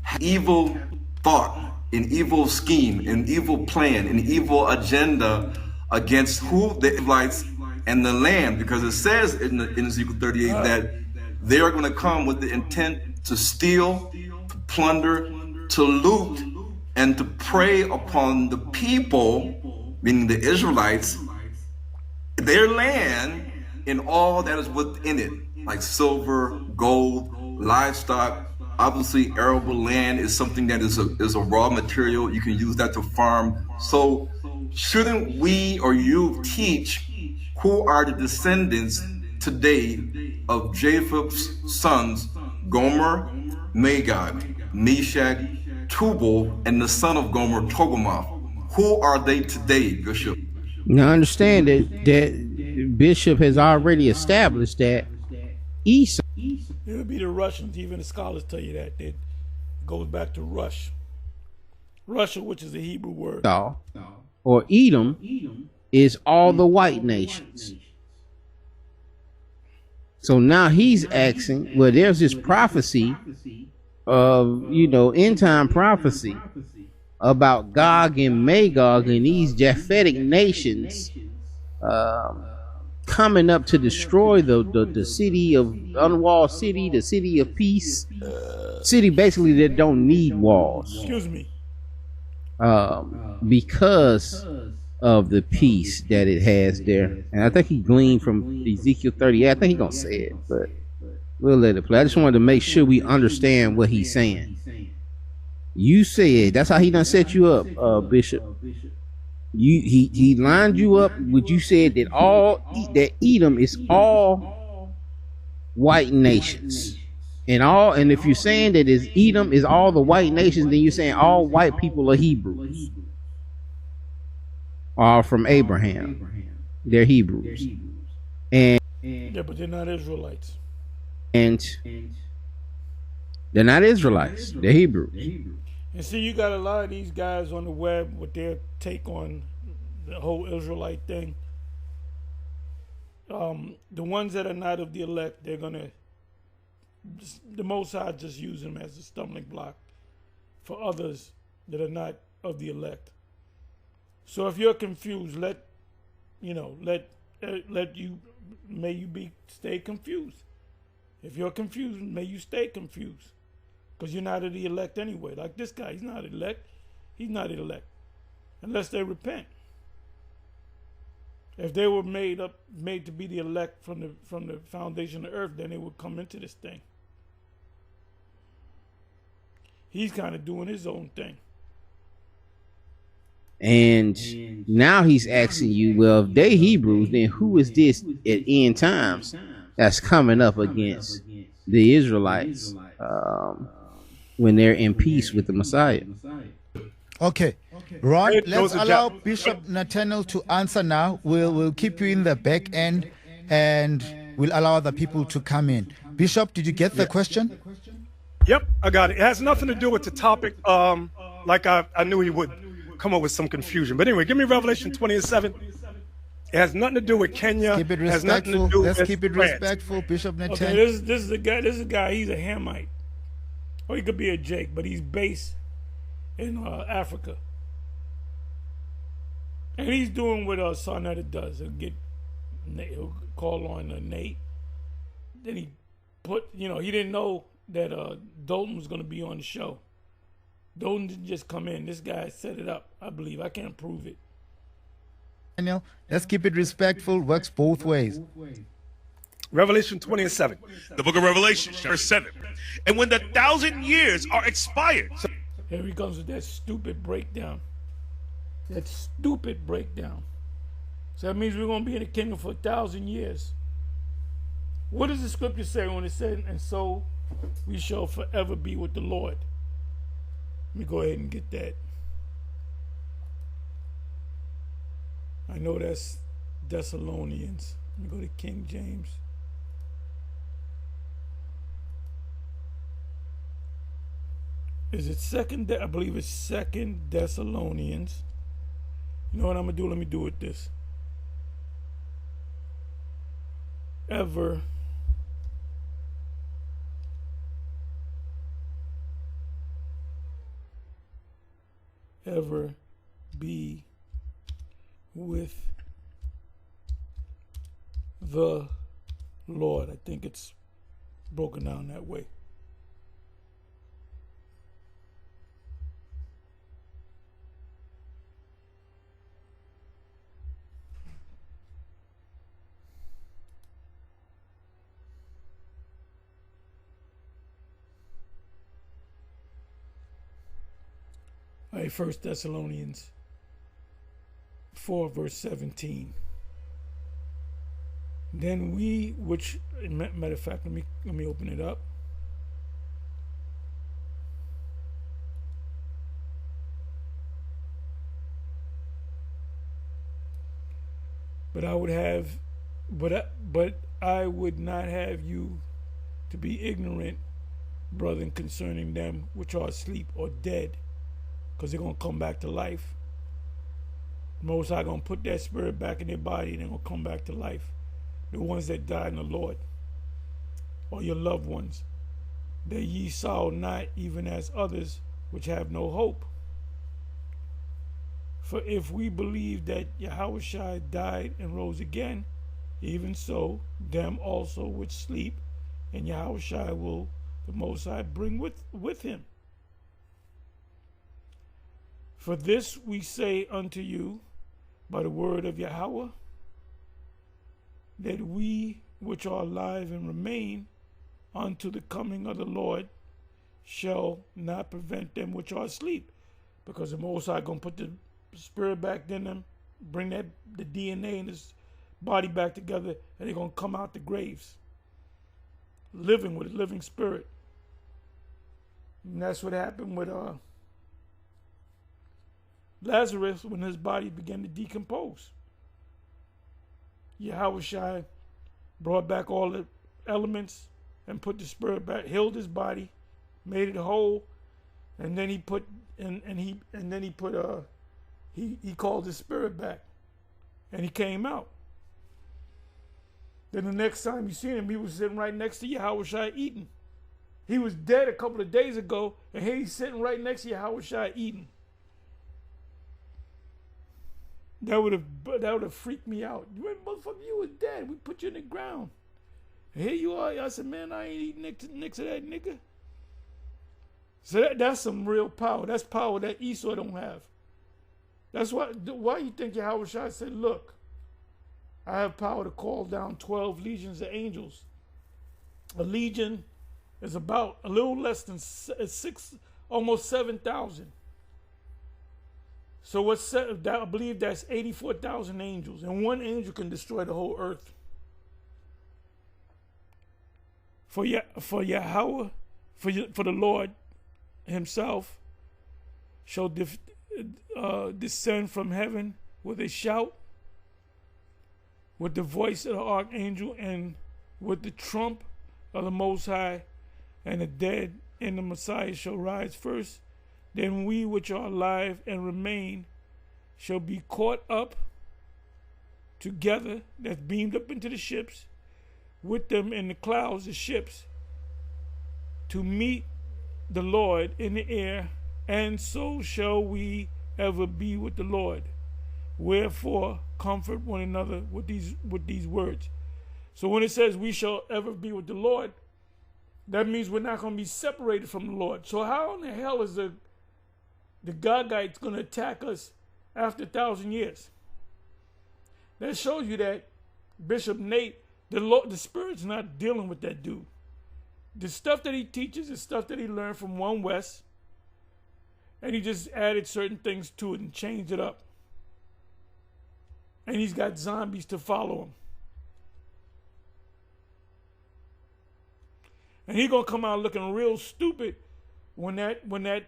have evil thought, an evil scheme, an evil plan, an evil agenda against who? The Israelites and the land, because it says in Ezekiel 38 that they are going to come with the intent to steal, to plunder, to loot, and to prey upon the people, meaning the Israelites, their land, and all that is within it, like silver, gold, livestock. Obviously, arable land is something that is a raw material. You can use that to farm. So shouldn't we or you teach who are the descendants today of Japheth's sons, Gomer, Magog, Meshach, Tubal, and the son of Gomer, Togarmah? Who are they today, Bishop? Now understand that Bishop has already established that Esau. It would be the Russians. Even the scholars tell you that. It goes back to Russia, which is a Hebrew word. Or Edom is all the white nations. So now he's asking, well, there's this prophecy of, end time prophecy about Gog and Magog and these Japhetic nations coming up to destroy the city of unwalled city, the city of peace, city basically that don't need walls. Excuse me. Because of the peace that it has there. And I think he gleaned from Ezekiel 38. I think he's gonna say it, but we'll let it play. I just wanted to make sure we understand what he's saying. You said that's how he done set you up, Bishop. He lined you up with, you said that Edom is all white nations, and if you're saying that Edom is all the white nations, then you're saying all white people are Hebrews, are from Abraham. They're Hebrews, and yeah, but they're not Israelites. And they're not Israelites. They're Hebrews. And see, you got a lot of these guys on the web with their take on the whole Israelite thing. The ones that are not of the elect, they're gonna, the Most High just use them as a stumbling block for others that are not of the elect. So if you're confused, may you stay confused. If you're confused, may you stay confused. Because you're not of the elect anyway. Like this guy, he's not elect. He's not elect. Unless they repent. If they were made to be the elect from the foundation of the earth, then they would come into this thing. He's kind of doing his own thing. And now he's asking you, well, if they Hebrews, then who is this at end times that's coming up against the Israelites when they're in peace with the Messiah? Okay. Ron, let's allow Bishop Nathaniel to answer now. We'll keep you in the back end and we'll allow the people to come in. Bishop, did you get the question? Yep, I got it. It has nothing to do with the topic. Like I knew he would come up with some confusion. But anyway, give me Revelation 20:7. It has nothing to do with Kenya. Keep it Has nothing to respectful. do Let's with keep it France. respectful, Bishop Nate. Okay, this is a guy. This is a guy. He's a Hamite, or he could be a Jake, but he's based in Africa, and he's doing what Sarnetta does. He'll call on Nate. Then he he didn't know that Dalton was going to be on the show. Dalton didn't just come in. This guy set it up. I believe. I can't prove it. Daniel, let's keep it respectful. Works both ways. Revelation 20:7. The book of Revelation, verse 7. And when the 1,000 years are expired. Here he comes with that stupid breakdown. That stupid breakdown. So that means we're going to be in the kingdom for 1,000 years. What does the scripture say when it said, and so we shall forever be with the Lord? Let me go ahead and get that. I know that's Thessalonians. Let me go to King James. Is it second? I believe it's 2 Thessalonians. You know what I'm gonna do? Let me do it this. Ever be with the Lord. I think it's broken down that way. All right, 1 Thessalonians 4 verse 17. Then we, which matter of fact, let me open it up. But I would not have you to be ignorant, brethren, concerning them which are asleep or dead, because they're gonna come back to life. Most High gonna put that spirit back in their body and they're gonna come back to life. The ones that died in the Lord, or your loved ones, that ye saw not, even as others which have no hope. For if we believe that Yahushua died and rose again, even so them also which sleep, and Yahushua will the Most High bring with him. For this we say unto you by the word of Yahweh, that we which are alive and remain unto the coming of the Lord shall not prevent them which are asleep. Because the Most High gonna put the spirit back in them, bring the DNA in his body back together, and they're gonna come out the graves living with a living spirit. And that's what happened with Lazarus when his body began to decompose. Yahushua brought back all the elements and put the spirit back, healed his body, made it whole, and then he called his spirit back, and he came out. Then the next time you seen him, he was sitting right next to Yahushua eating. He was dead a couple of days ago, and here he's sitting right next to Yahushua eating. That would have freaked me out. Motherfucker, you was dead. We put you in the ground. And here you are. I said, man, I ain't eating next to that nigga. So that's some real power. That's power that Esau don't have. That's why you think Yahushua said, look, I have power to call down 12 legions of angels. A legion is about a little less than almost 7,000. So I believe that's 84,000 angels, and one angel can destroy the whole earth. For Yahweh, for the Lord Himself shall descend from heaven with a shout, with the voice of the archangel, and with the trump of the Most High, and the dead in the Messiah shall rise first. Then we which are alive and remain shall be caught up together, that's beamed up into the ships, with them in the clouds, the ships, to meet the Lord in the air, and so shall we ever be with the Lord. Wherefore comfort one another with these words. So when it says we shall ever be with the Lord, that means we're not going to be separated from the Lord. So how in the hell is the Gogites going to attack us after 1,000 years? That shows you that Bishop Nate, the Spirit's not dealing with that dude. The stuff that he teaches is stuff that he learned from One West, and he just added certain things to it and changed it up. And he's got zombies to follow him. And he's gonna come out looking real stupid when the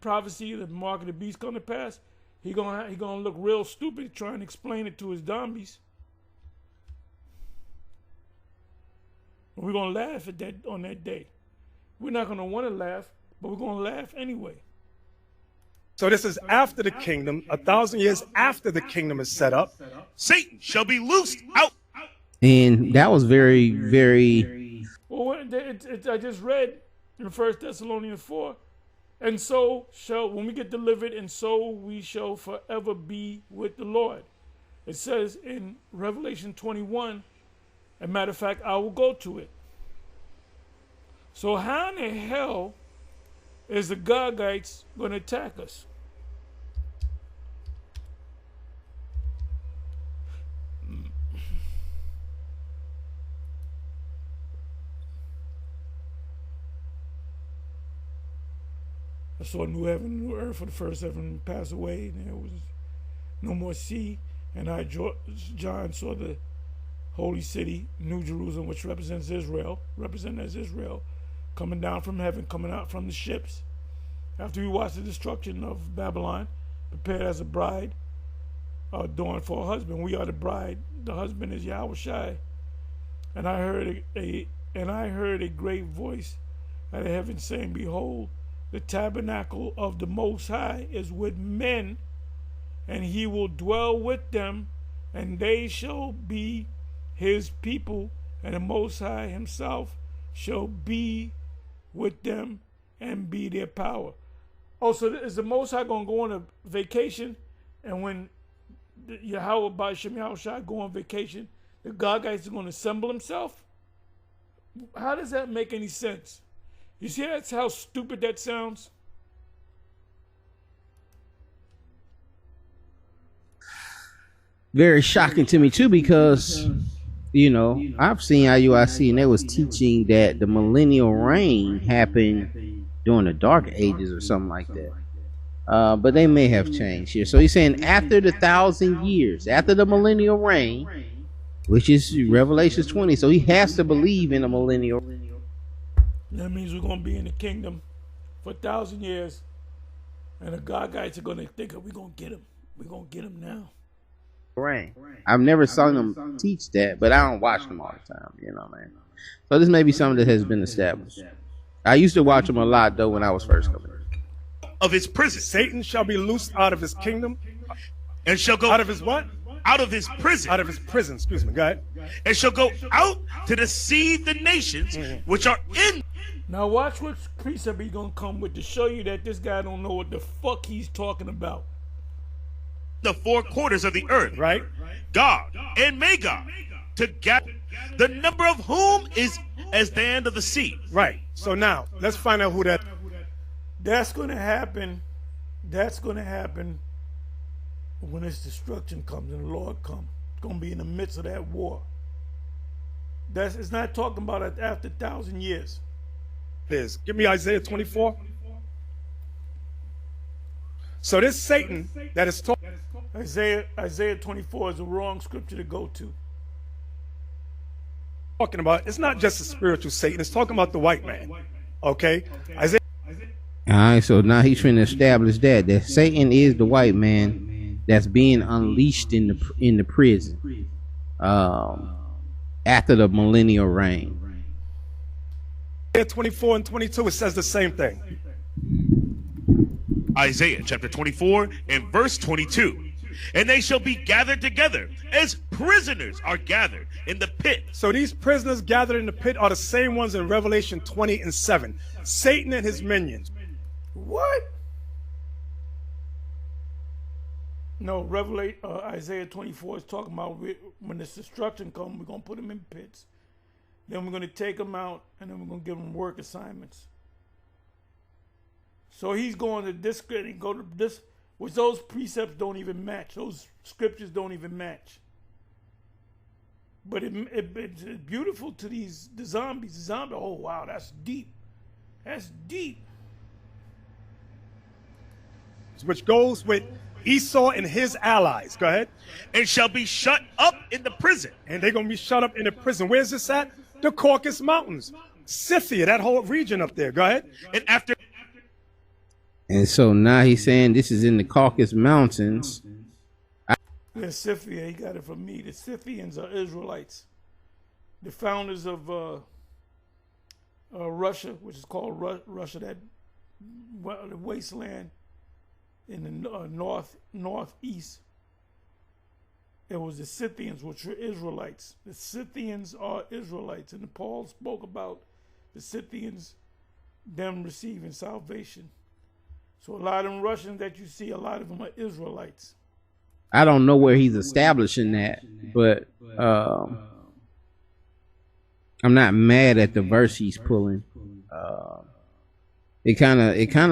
prophecy of the mark of the beast come to pass. He gonna look real stupid trying to explain it to his zombies. We're gonna laugh at that on that day. We're not gonna want to laugh, but we're gonna laugh anyway. So this is after the kingdom, 1,000 years after the kingdom is set up. Satan shall be loosed out. And that was very, very. Well, I just read in 1 Thessalonians 4, and so shall, when we get delivered, and so we shall forever be with the Lord. It says in Revelation 21, as a matter of fact, I will go to it. So how in the hell is the Gogites going to attack us? I saw a new heaven and new earth, for the first heaven passed away, and there was no more sea. And I, John, saw the holy city, New Jerusalem, which represented as Israel, coming down from heaven, coming out from the ships. After we watched the destruction of Babylon, prepared as a bride, adorned for a husband. We are the bride. The husband is Yahweh Shai. And I heard a great voice out of heaven saying, "Behold, the tabernacle of the Most High is with men, and he will dwell with them, and they shall be his people, and the Most High himself shall be with them and be their power." Oh, so is the Most High going to go on a vacation, and when Yahweh Ba'ashem Yahweh Shai go on vacation, the Gogites are going to assemble himself? How does that make any sense? You see that's how stupid that sounds? Very shocking to me too, because I've seen IUIC and they was teaching that the millennial reign happened during the dark ages or something like that. But they may have changed here. So he's saying after the 1,000 years, after the millennial reign, which is Revelation 20. So he has to believe in a millennial. That means we're going to be in the kingdom for 1,000 years, and the Gogites are going to think we're going to get him. We're going to get him now. Right. I've never seen them teach that, but I don't watch them all the time, man. So this may be something that has been established. I used to watch them a lot, though, when I was first coming. Of his prison. Satan shall be loosed out of his kingdom. And shall go out of his what? Out of his prison. Out of his prison, excuse me. Go ahead. And shall go out to deceive the nations which are in. Now watch what precept he's going to come with to show you that this guy don't know what the fuck he's talking about. The four quarters of the earth, right? God and Magog, to gather, the number of whom is as the end of the sea. Right. So now let's find out who that. That's going to happen. That's going to happen when this destruction comes and the Lord comes. It's going to be in the midst of that war. It's not talking about it after 1,000 years. It is. Give me Isaiah 24. So this Satan that is talking. Isaiah 24 is the wrong scripture to go to. Talking about, it's not just a spiritual Satan, it's talking about the white man. Okay? Isaiah. All right, so now he's trying to establish that Satan is the white man that's being unleashed in the prison. after the millennial reign. 24 and 22, it says the same thing. Isaiah chapter 24 and verse 22. And they shall be gathered together as prisoners are gathered in the pit. So these prisoners gathered in the pit are the same ones in Revelation 20 and 7. Satan and his minions. What? No, Isaiah 24 is talking about when this destruction comes, we're going to put them in pits. Then we're going to take them out, and then we're going to give them work assignments. So he's going to this and go to this, which those precepts don't even match. Those scriptures don't even match. But it's beautiful to the zombies. The zombie, oh wow, that's deep. That's deep. Which goes with Esau and his allies. Go ahead. And shall be shut up in the prison. And they're going to be shut up in the prison. Where's this at? The Caucasus Mountains. Scythia, that whole region up there. Go ahead. And after. And so now he's saying this is in the Caucasus Mountains. Yeah, Scythia, he got it from me. The Scythians are Israelites. The founders of Russia, which is called Russia, that the wasteland in the northeast. It was the Scythians, which were Israelites. The Scythians are Israelites. And Paul spoke about the Scythians, them receiving salvation. So a lot of them Russians that you see, a lot of them are Israelites. I don't know where he's establishing that, but I'm not mad at the verse he's pulling. It kind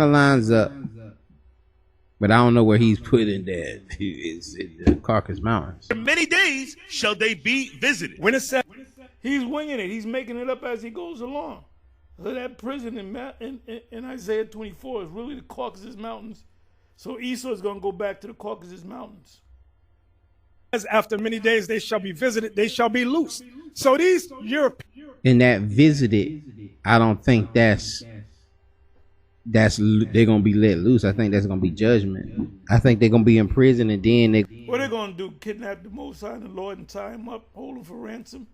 of lines up, but I don't know where he's putting that. It's in the Caucasus Mountains. For many days shall they be visited. When it said, he's winging it. He's making it up as he goes along. So that prison in Isaiah 24 is really the Caucasus Mountains. So Esau is going to go back to the Caucasus Mountains. As after many days they shall be visited, they shall be loosed. So these Europeans. In that visited, I don't think that's they're gonna be let loose. I think that's gonna be judgment. I think they're gonna be in prison, and then what they're gonna do? Kidnap the Most High and the Lord and tie him up, hold him for ransom?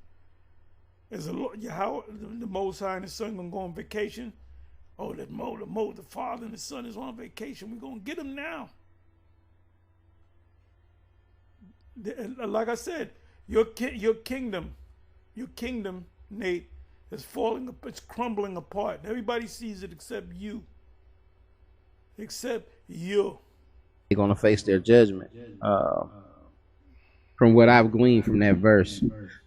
Is the Most High and the Son gonna go on vacation? Oh, the Father and the Son is on vacation. We're gonna get them now. Like I said, your kingdom, Nate, is falling. It's crumbling apart. Everybody sees it except you. Except you. They're gonna face their judgment. From what I've gleaned from that verse,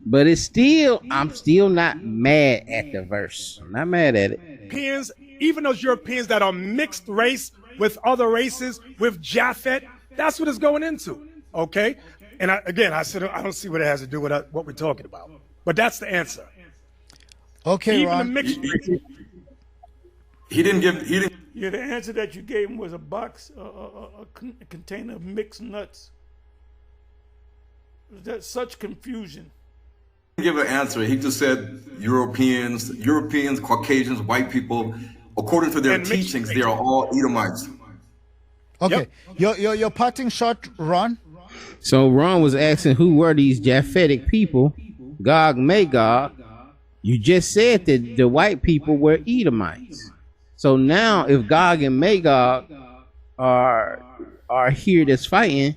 but I'm still not mad at the verse. I'm not mad at it. Europeans, even those Europeans that are mixed race with other races, with Japhet, that's what it's going into. Okay. And I said, I don't see what it has to do with what we're talking about. But that's the answer. Okay, even Ron. The mixed race. He didn't give. Yeah, the answer that you gave him was a box, a container of mixed nuts. That's such confusion. He didn't give an answer. He just said Europeans, Caucasians, white people. According to their teachings, they are all Edomites. Okay, your parting shot, Ron. So Ron was asking who were these Japhetic people, Gog, Magog. You just said that the white people were Edomites. So now if Gog and Magog are here that's fighting,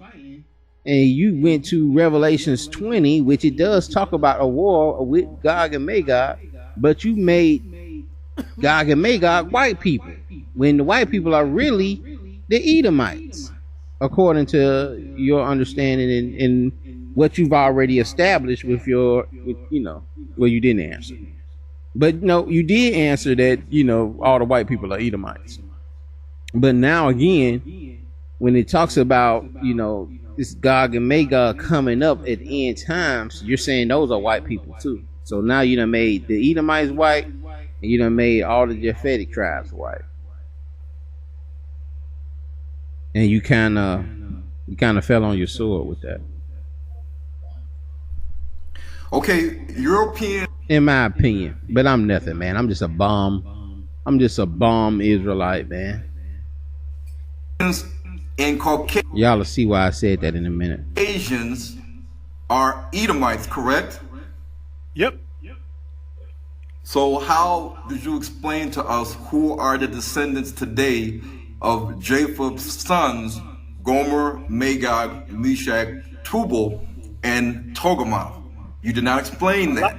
and you went to Revelations 20, which it does talk about a war with Gog and Magog, but you made Gog and Magog white people, when the white people are really the Edomites, according to your understanding and what you've already established with well, you didn't answer. But no, you did answer that, all the white people are Edomites. But now again, when it talks about, this Gog and Magog coming up at the end times, you're saying those are white people too. So now you done made the Edomites white, and you done made all the Japhetic tribes white. And you kind of fell on your sword with that. Okay, European. In my opinion, but I'm nothing, man. I'm just a bomb. I'm just a bomb Israelite, man. And Caucasians. Y'all will see why I said that in a minute. Asians are Edomites, correct? Yep. So how did you explain to us who are the descendants today of Japheth's sons, Gomer, Magog, Meshach, Tubal, and Togarmah? You did not explain that.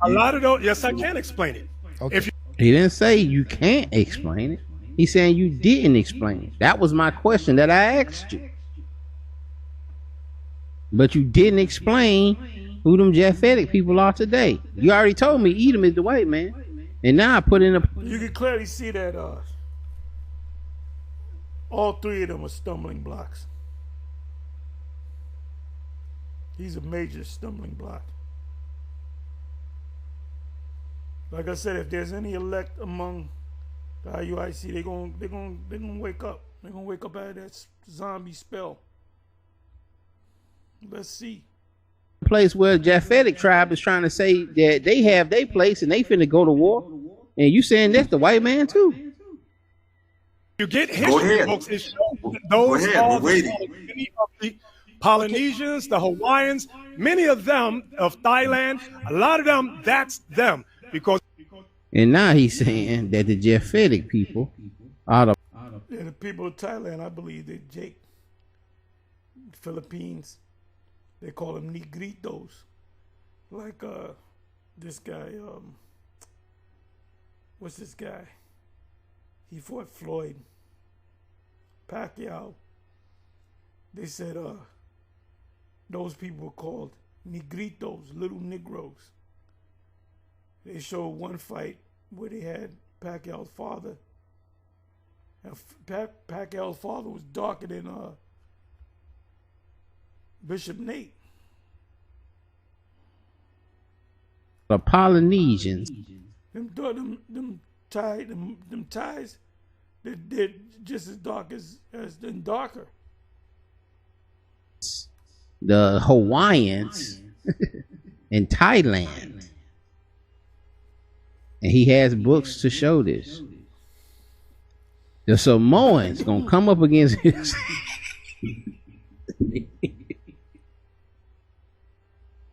A lot of those, yes, I can explain it. Okay. If you, He didn't say you can't explain it. He's saying you didn't explain it. That was my question that I asked you. But you didn't explain who them Japhetic people are today. You already told me Edom is the white man. And now I put in a... You can clearly see that all three of them are stumbling blocks. He's a major stumbling block. Like I said, if there's any elect among the IUIC, they're gonna wake up. They're gonna wake up out of that zombie spell. Let's see. place where the Japhetic tribe is trying to say that they have their place and they finna go to war. And you saying that's the white man too? You get history books, it shows that those are many of the Polynesians, the Hawaiians, many of them of Thailand, a lot of them, that's them. Because And now he's saying that the Japhetic people are the... Yeah, the people of Thailand, I believe they're Jake. Philippines, they call them Negritos. Like this guy, what's this guy? He fought Floyd. Pacquiao. They said those people were called Negritos, little Negroes. They showed one fight where they had Pacquiao's father. And Pacquiao's father was darker than Bishop Nate. The Polynesians. Them ties, they're just as dark as then darker. The Hawaiians in Thailand. And he has books to show this. The Samoans gonna come up against his.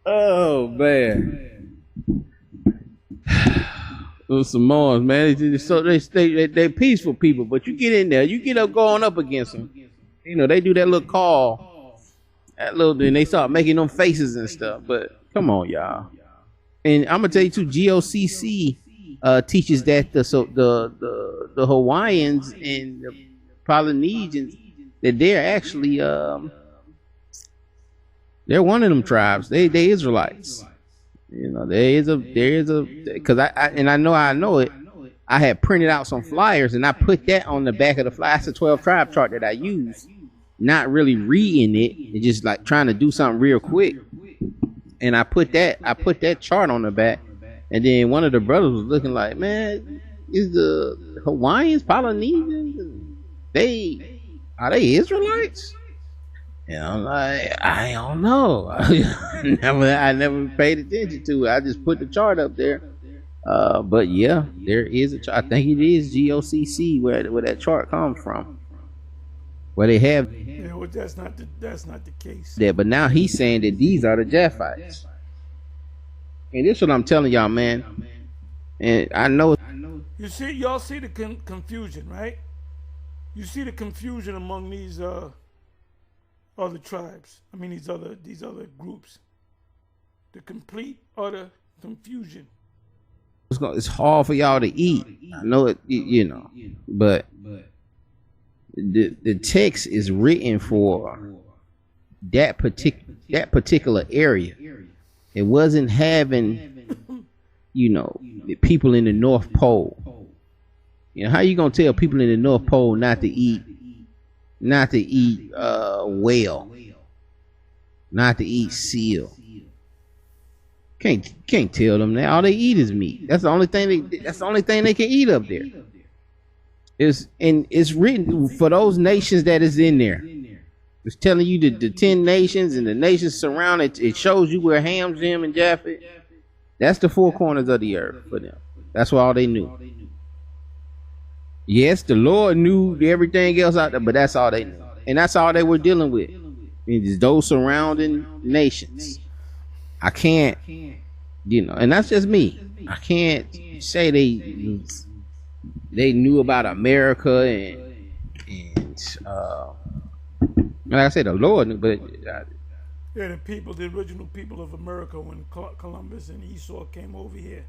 Oh man, those Samoans, man, they peaceful people, but you get in there, you get up going up against them. You know they do that little call, then they start making them faces and stuff. But come on, y'all. And I'm gonna tell you too, GOCC teaches that the Hawaiians and the Polynesians, that they're actually they're one of them tribes. They Israelites. You know, there is a because I know it. I had printed out some flyers and I put that on the back of the flyer. That's a 12 tribe chart that I use, not really reading it and just like trying to do something real quick. And I put that chart on the back. And then one of the brothers was looking like, man, is the Hawaiians, Polynesians, are they Israelites? And I'm like, I don't know. I never paid attention to it. I just put the chart up there. But yeah, there is a chart. I think it is GOCC where that chart comes from. Where they have. Yeah, well, that's not the case. Yeah, but now he's saying that these are the Japhites. And this is what I'm telling y'all, man. And I know. Y'all see the confusion, right? You see the confusion among these other tribes. I mean, these other groups. The complete utter confusion. It's hard for y'all to eat. I know it, you know, but the text is written for that particular area. It wasn't having, you know, the people in the North Pole. You know, how you gonna tell people in the North Pole not to eat whale, not to eat seal? Can't tell them that. All they eat is meat. That's the only thing they can eat up there. It's written for those nations that is in there. It's telling you the 10 nations and the nations surrounded. It shows you where Ham, Shem, and Japheth. That's the four corners of the earth for them. That's all they knew. Yes, the Lord knew everything else out there, but that's all they knew. And that's all they were dealing with. It's those surrounding nations. I can't You know, and that's just me. I can't say they knew about America and like I said, the Lord knew, but yeah, the original people of America, when Columbus and Esau came over here,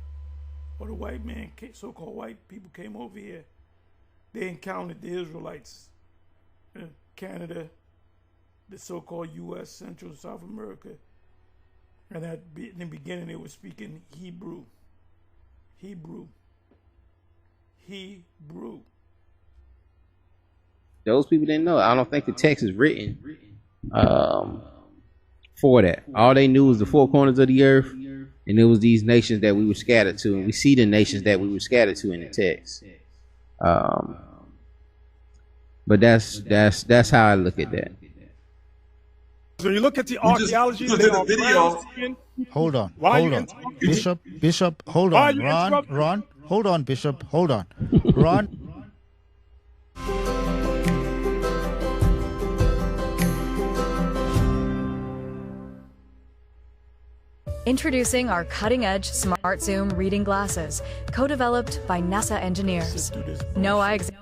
or the white man, so-called white people came over here, they encountered the Israelites, Canada, the so-called U.S., Central South America, and in the beginning they were speaking Hebrew. Those people didn't know. I don't think the text is written for that. All they knew was the four corners of the earth, and it was these nations that we were scattered to, and we see the nations that we were scattered to in the text. But that's how I look at that. When you look at the archaeology, hold on, Bishop, hold on, Ron, hold on, Bishop, hold on, Ron. Introducing our cutting-edge Smart Zoom reading glasses, co-developed by NASA engineers. No eye exam.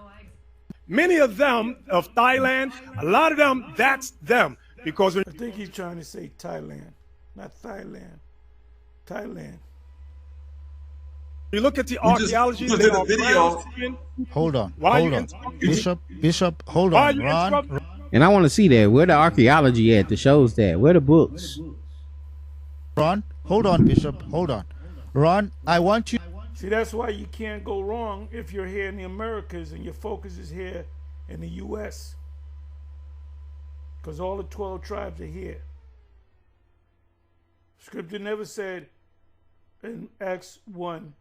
Many of them, of Thailand, a lot of them, that's them. Because I think he's trying to say Thailand, not Thailand. Thailand. You look at the archaeology. Hold on. Bishop, hold on. Ron. And I want to see that. Where the archaeology at that shows that? Where the books? Ron, hold on, Bishop, hold on. Ron, I want you. See, that's why you can't go wrong if you're here in the Americas and your focus is here in the U.S. Because all the 12 tribes are here. Scripture never said in Acts 1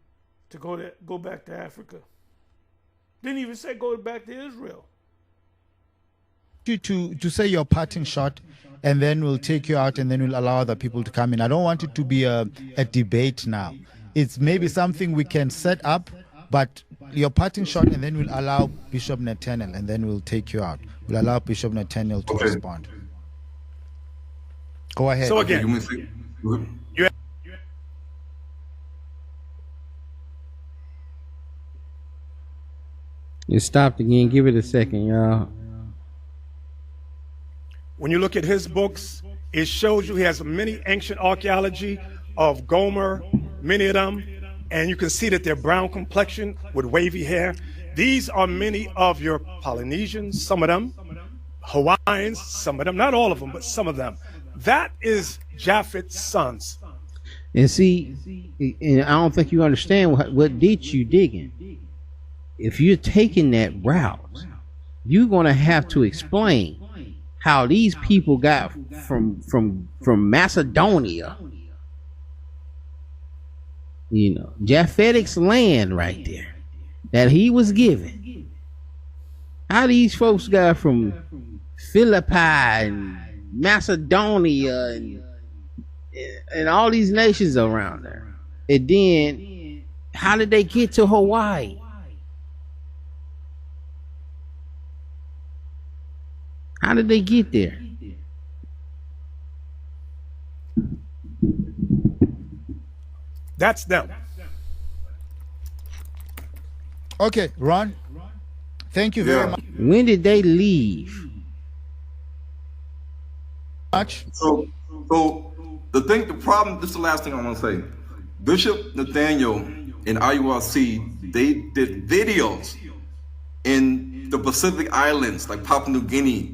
to go back to Africa. Didn't even say go back to Israel. To say your parting shot, and then we'll take you out, and then we'll allow other people to come in. I don't want it to be a debate now. It's maybe something we can set up, but your parting shot, and then we'll allow Bishop Nathaniel, and then we'll take you out. We'll allow Bishop Nathaniel to respond. Go ahead. So again, it stopped again. Give it a second, y'all. When you look at his books, it shows you he has many ancient archaeology of Gomer, many of them, and you can see that they're brown complexion with wavy hair. These are many of your Polynesians, some of them, Hawaiians, some of them, not all of them, but some of them. That is Japhet's sons. And see, and I don't think you understand what ditch you digging. If you're taking that route, you're going to have to explain how these people got from Macedonia, you know, Japhetic's land right there that he was given. How these folks got from Philippi and Macedonia and all these nations around there, and then how did they get to Hawaii? How did they get there? That's them. Okay, Ron. Thank you very much. When did they leave? So the problem, this is the last thing I want to say. Bishop Nathaniel and IURC, they did videos in the Pacific Islands, like Papua New Guinea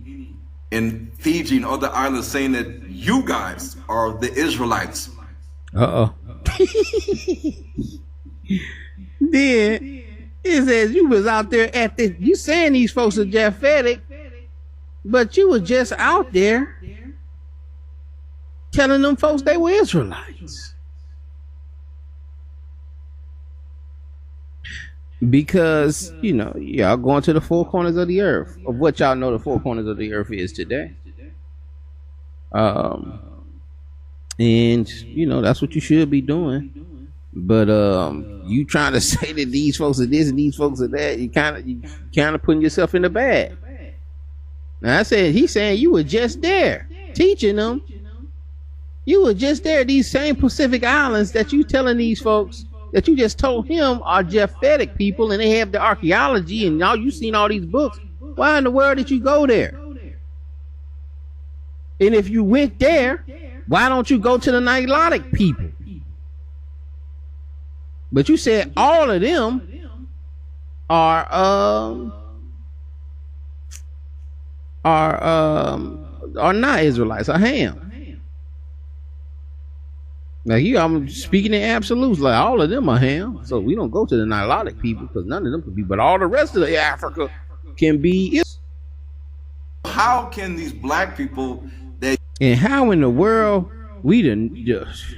and Fiji and other islands, saying that you guys are the Israelites. Then it says you was out there at this. You saying these folks are Japhetic, but you were just out there telling them folks they were Israelites. Because, you know, y'all going to the four corners of the earth, of what y'all know the four corners of the earth is today. And, you know, that's what you should be doing. But you trying to say that these folks are this and these folks are that, you kind of putting yourself in the bag. Now I said, he's saying you were just there teaching them You were just there. These same Pacific Islands that you telling these folks that you just told him are Japhetic people, and they have the archaeology, and all you seen all these books. Why in the world did you go there? And if you went there, why don't you go to the Nilotic people? But you said all of them are not Israelites, are Ham. Like I'm speaking in absolutes, like all of them are Ham. So we don't go to the Nilotic people because none of them could be, but all the rest of the Africa can be. How can these black people that and how in the world we didn't just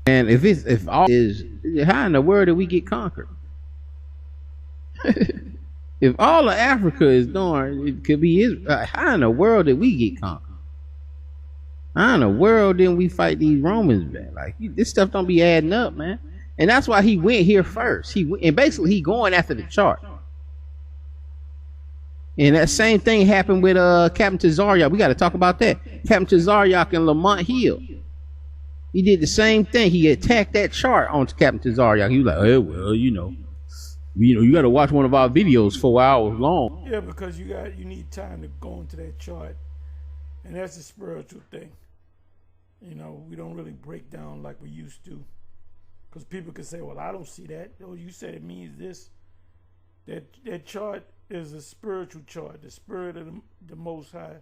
and if all is how in the world did we get conquered? If all of Africa is gone, it could be how in the world did we get conquered? How in the world didn't we fight these Romans back? Like this stuff don't be adding up, man. And that's why he went here first. And basically he going after the chart. And that same thing happened with Captain Tazaryak. We got to talk about that. Captain Tazaryak in Lamont Hill. He did the same thing. He attacked that chart on Captain Tazaryak. He was like, oh, well, you got to watch one of our videos 4 hours long. Yeah, because you need time to go into that chart. And that's a spiritual thing. We don't really break down like we used to. Because people can say, well, I don't see that. Oh, you said it means this. That chart is a spiritual chart. The spirit of the Most High.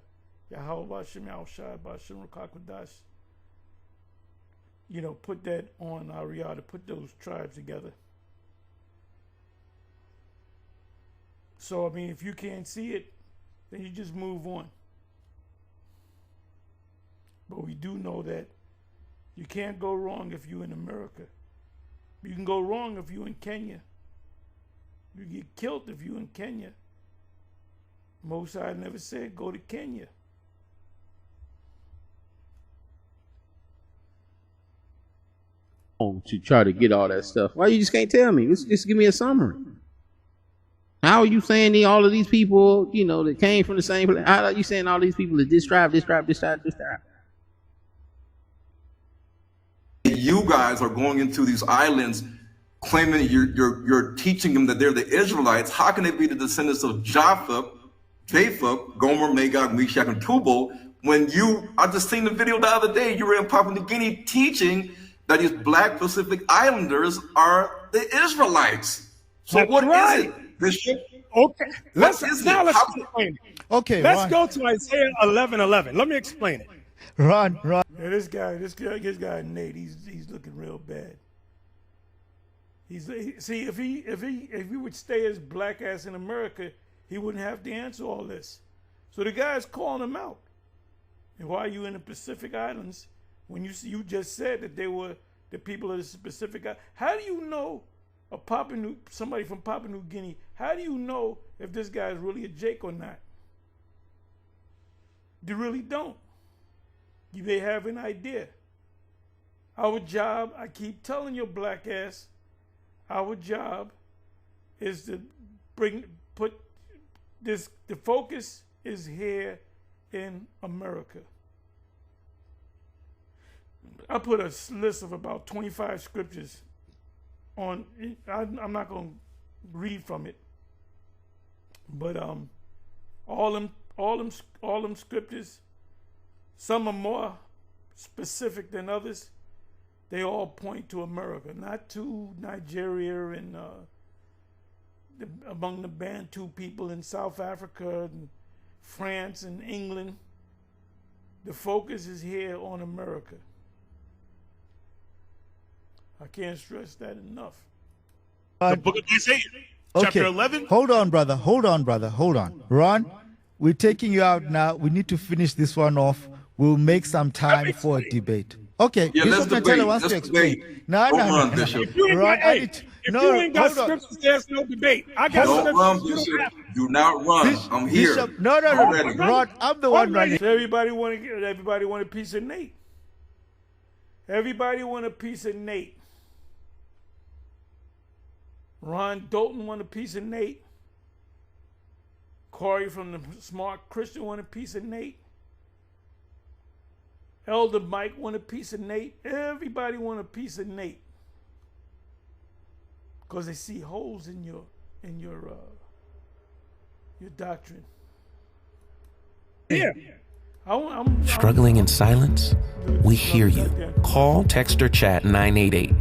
Yahweh Bashem Yahushai Bashem Rakakwadash. Put that on Ariya to put those tribes together. So, if you can't see it, then you just move on. But we do know that you can't go wrong if you're in America. You can go wrong if you're in Kenya. You get killed if you're in Kenya. Mosai never said go to Kenya. To try to get all that stuff. Why you just can't tell me? Just give me a summary. How are you saying all of these people, that came from the same place? How are you saying all these people is this tribe, this tribe, this tribe, this tribe? You guys are going into these islands claiming you're teaching them that they're the Israelites. How can they be the descendants of Japheth, Gomer, Magog, Meshach, and Tubal when I just seen the video the other day, you were in Papua New Guinea teaching that these black Pacific Islanders are the Israelites. So That's what right. is it, Bishop? Okay, let's How- explain it. Okay, Let's Ron. go to Isaiah 11:11. Let me explain it. Ron. Yeah, this guy Nate, he's looking real bad. If he would stay as black as in America, he wouldn't have to answer all this. So the guy's calling him out. And why are you in the Pacific Islands when you just said that they were the people of the Pacific Islands? How do you know somebody from Papua New Guinea? How do you know if this guy is really a Jake or not? You really don't. You may have an idea. Our job, I keep telling your black ass, our job is to the focus is here in America. I put a list of about 25 scriptures on. I'm not going to read from it, but all them scriptures. Some are more specific than others. They all point to America, not to Nigeria and among the Bantu people in South Africa and France and England. The focus is here on America. I can't stress that enough. The book of Isaiah, chapter 11. Hold on, brother. Hold on. Ron, we're taking you out now. We need to finish this one off. We'll make some time for a debate. Okay, Yeah, Bishop let's Natello debate. wants to Let's explain. debate. No. Run, Bishop. If you ain't Ron, got, if you ain't got hold on. scriptures, there's no debate. I got Don't run, scriptures. You don't Bishop. have. Do not run. I'm here. Bishop, no. Already. Ron, I'm the one running. So everybody want a piece of Nate. Everybody want a piece of Nate. Ron Dalton want a piece of Nate. Corey from the Smart Christian want a piece of Nate. Elder Mike want a piece of Nate. Everybody want a piece of Nate. Because they see holes in your doctrine. Yeah. I'm Struggling in silence? We hear you. Call, text, or chat 988.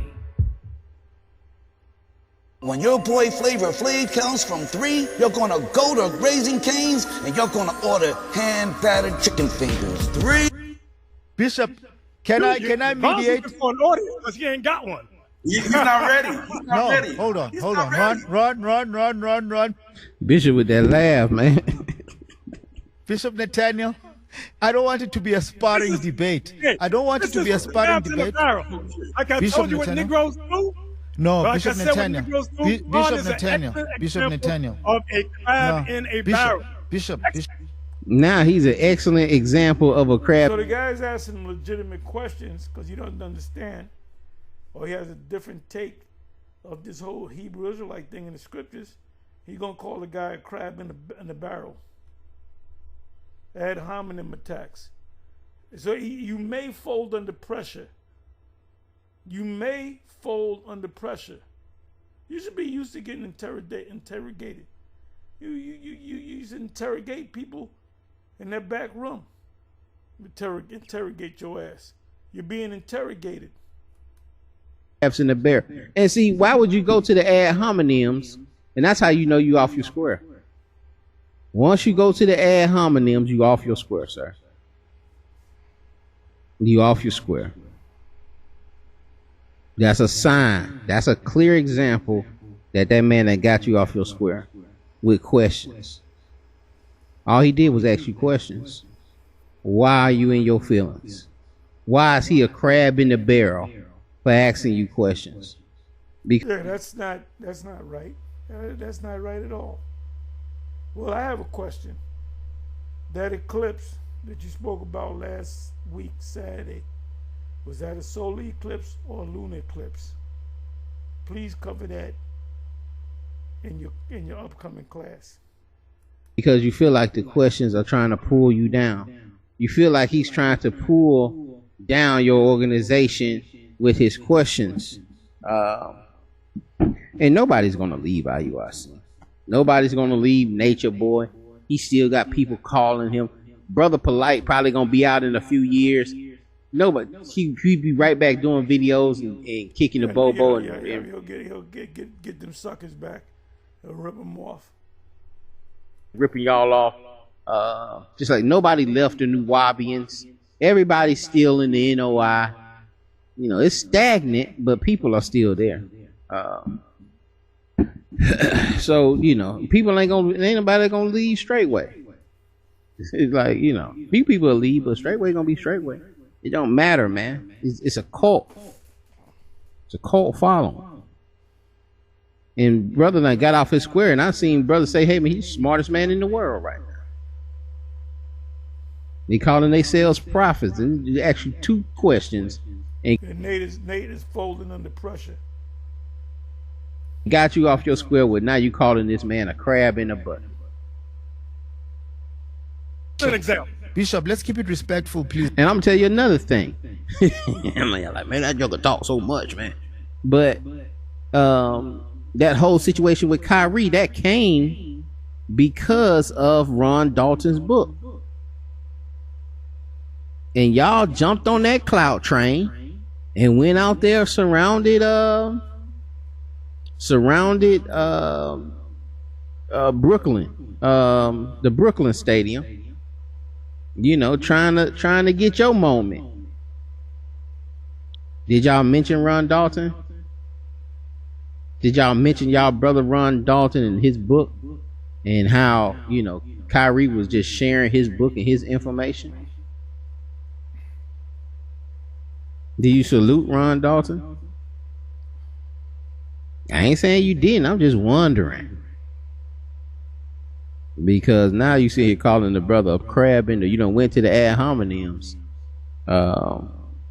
When your boy Flavor Flav counts from 3, you're gonna go to Raising Cane's and you're gonna order hand-battered chicken fingers. 3. Bishop, can I mediate? For an audience because he ain't got one. He's not ready. He's not No, ready. hold on. Run. Bishop with that laugh, man. Bishop Nathaniel, I don't want it to be a sparring debate. I don't want it to be a sparring debate. Like I Bishop told you what Nathaniel. Negroes do. No, Like Bishop I said, what Nathaniel. Negroes do, Bishop Ron is an Nathaniel. excellent Bishop example Nathaniel. Of a crab in a barrel. Bishop. Now he's an excellent example of a crab. So the guy's asking legitimate questions because he doesn't understand, or he has a different take of this whole Hebrew Israelite thing in the scriptures. He's gonna call the guy a crab in the barrel. Ad hominem attacks. So you may fold under pressure. You may fold under pressure. You should be used to getting interrogated. You used to interrogate people in that back room. Interrogate your ass. You're being interrogated. In the bear. And see, why would you go to the ad hominems? And that's how you know you off your square. Once you go to the ad hominems, you off your square, sir. You off your square. That's a sign. That's a clear example that man that got you off your square with questions. All he did was ask you questions. Why are you in your feelings? Why is he a crab in the barrel for asking you questions? Yeah, that's not right. That's not right at all. Well, I have a question. That eclipse that you spoke about last week, Saturday, was that a solar eclipse or a lunar eclipse? Please cover that in your upcoming class. Because you feel like the questions are trying to pull you down. You feel like he's trying to pull down your organization with his questions. And nobody's going to leave IUIC. Nobody's going to leave Nature Boy. He still got people calling him. Brother Polite probably going to be out in a few years. Nobody. He'll be right back doing videos and kicking the bobo. He'll get them suckers back. He'll rip them off. Ripping y'all off. Just like nobody left the New Wabians. Everybody's still in the NOI. You know, it's stagnant, but people are still there. So, you know, ain't nobody gonna leave straightway. It's like, you know, people will leave, but straightway gonna be straightway. It don't matter, man. It's a cult. It's a cult following. And brother like got off his square, and I seen brother say, "Hey man, he's the smartest man in the world right now." They calling themselves prophets, and you ask you 2 questions, and Nate is folding under pressure. Got you off your square with now you calling this man a crab in a butt. An example. Bishop, let's keep it respectful, please. And I'm gonna tell you another thing. I'm like, man, that joker talk so much, man. But that whole situation with Kyrie, that came because of Ron Dalton's book. And y'all jumped on that cloud train and went out there surrounded Brooklyn, the Brooklyn Stadium. You know, trying to get your moment. Did y'all mention Ron Dalton? Did y'all mention y'all brother Ron Dalton and his book and how, you know, Kyrie was just sharing his book and his information? Do you salute Ron Dalton? I ain't saying you didn't. I'm just wondering. Because now you see here calling the brother a crab in there. You done went to the ad hominems. And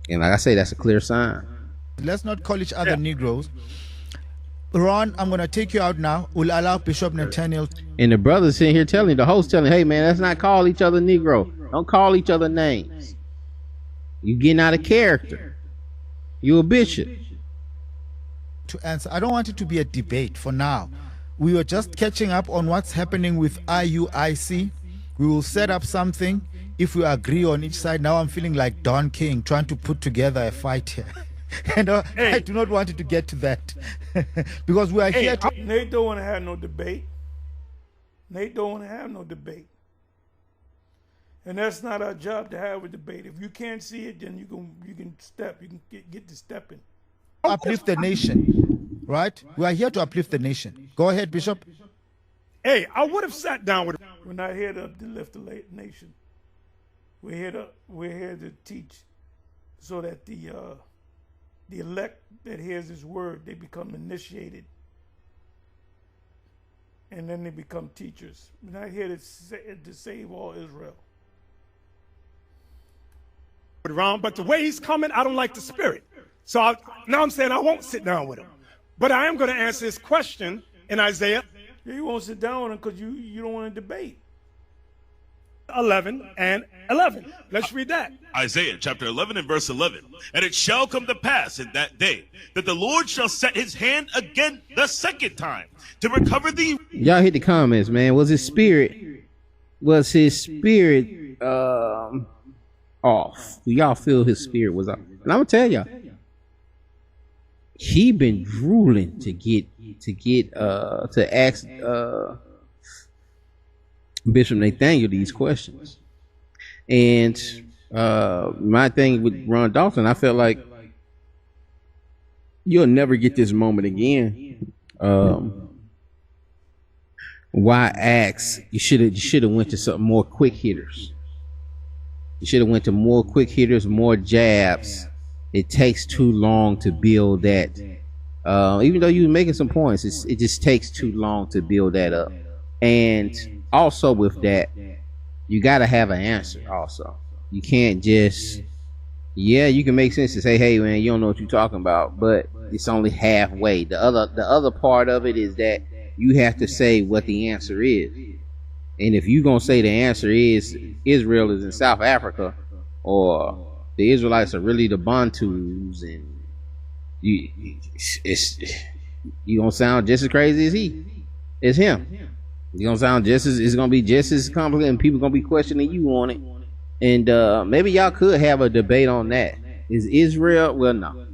like I say, that's a clear sign. Let's not call each other Negroes. Ron, I'm going to take you out now. We'll allow Bishop Nathaniel. And the brother's sitting here telling, the host telling, hey man, let's not call each other Negro. Don't call each other names. You getting out of character. You a bishop. To answer, I don't want it to be a debate for now. We were just catching up on what's happening with IUIC. We will set up something if we agree on each side. Now I'm feeling like Don King trying to put together a fight here. And I do not want it to get to that. Because we are here to... Nate don't want to have no debate. Nate don't want to have no debate. And that's not our job to have a debate. If you can't see it, then you can step. You can get to stepping. Uplift the nation, right? We are here to uplift the nation. Go ahead, Bishop. Hey, I would have sat down with him. We're not here to uplift the nation. We're here to teach, so that the elect that hears His word, they become initiated, and then they become teachers. We're not here to save all Israel. But the way he's coming, I don't like the spirit. So now I'm saying I won't sit down with him. But I am going to answer his question in Isaiah. Yeah, you won't sit down with him because you don't want to debate. 11 and 11. Let's read that. Isaiah chapter 11 and verse 11. And it shall come to pass in that day that the Lord shall set his hand again the second time to recover thee. Y'all hit the comments, man. Was his spirit off? Do y'all feel his spirit was off? And I'm gonna tell y'all, he been drooling to ask Bishop Nathaniel these questions. And my thing with Ron Dalton, I felt like you'll never get this moment again. Why ask? You should have went to some more quick hitters. You should have went to more quick hitters, more jabs. It takes too long to build that. Even though you're making some points, it just takes too long to build that up. And also with that, you got to have an answer also. You can't just, you can make sense to say, hey man, you don't know what you're talking about, but it's only halfway. The other part of it is that you have to say what the answer is. And if you're going to say the answer is Israel is in South Africa, or the Israelites are really the Bantus, and you going to sound just as crazy as him. You're going to sound it's going to be just as complicated, and people going to be questioning you on it. And maybe y'all could have a debate on that. Is Israel, well, no.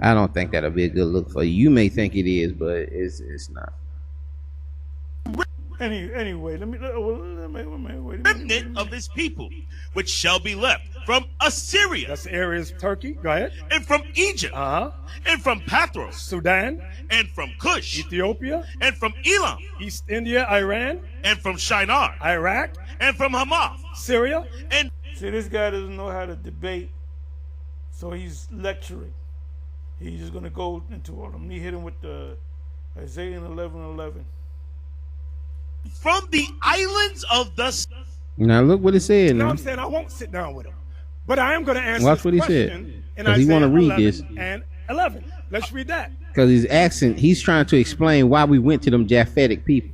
I don't think that'll be a good look for you. You may think it is, but it's not. Anyway, let me remnant of his people, which shall be left from Assyria. That's the areas Turkey. Go ahead. And from Egypt. And from Pathros. Sudan. And from Cush. Ethiopia. And from Elam. East India, Iran. And from Shinar. Iraq. And from Hamath. Syria. And see, this guy doesn't know how to debate, so he's lecturing. He's just gonna go into all of them. He hit him with the Isaiah 11:11. From the islands of the... Now look what it said. Now I'm saying I won't sit down with him, but I am going to answer. Watch what he said, because he want to read this. And 11. Let's read that. Because he's trying to explain why we went to them Japhetic people.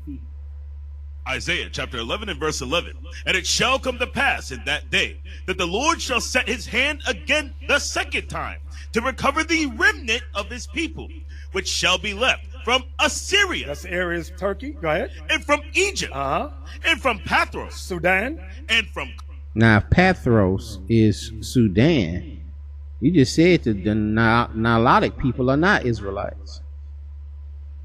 Isaiah chapter 11 and verse 11. And it shall come to pass in that day that the Lord shall set his hand again the second time to recover the remnant of his people, which shall be left from Assyria. That's the areas Turkey. Go ahead. And from Egypt. And from Pathros. Sudan. And from... Now, Pathros is Sudan. You just said that the Nilotic people are not Israelites.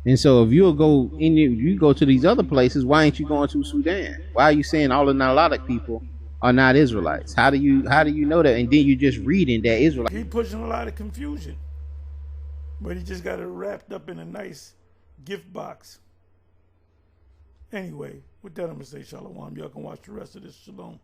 And so if you go to these other places, why ain't you going to Sudan? Why are you saying all the Nilotic people are not Israelites? How do you know that? And then you just reading that Israelites. He pushing a lot of confusion, but he just got it wrapped up in a nice gift box. Anyway, with that, I'm gonna say shalom. Y'all can watch the rest of this. Shalom.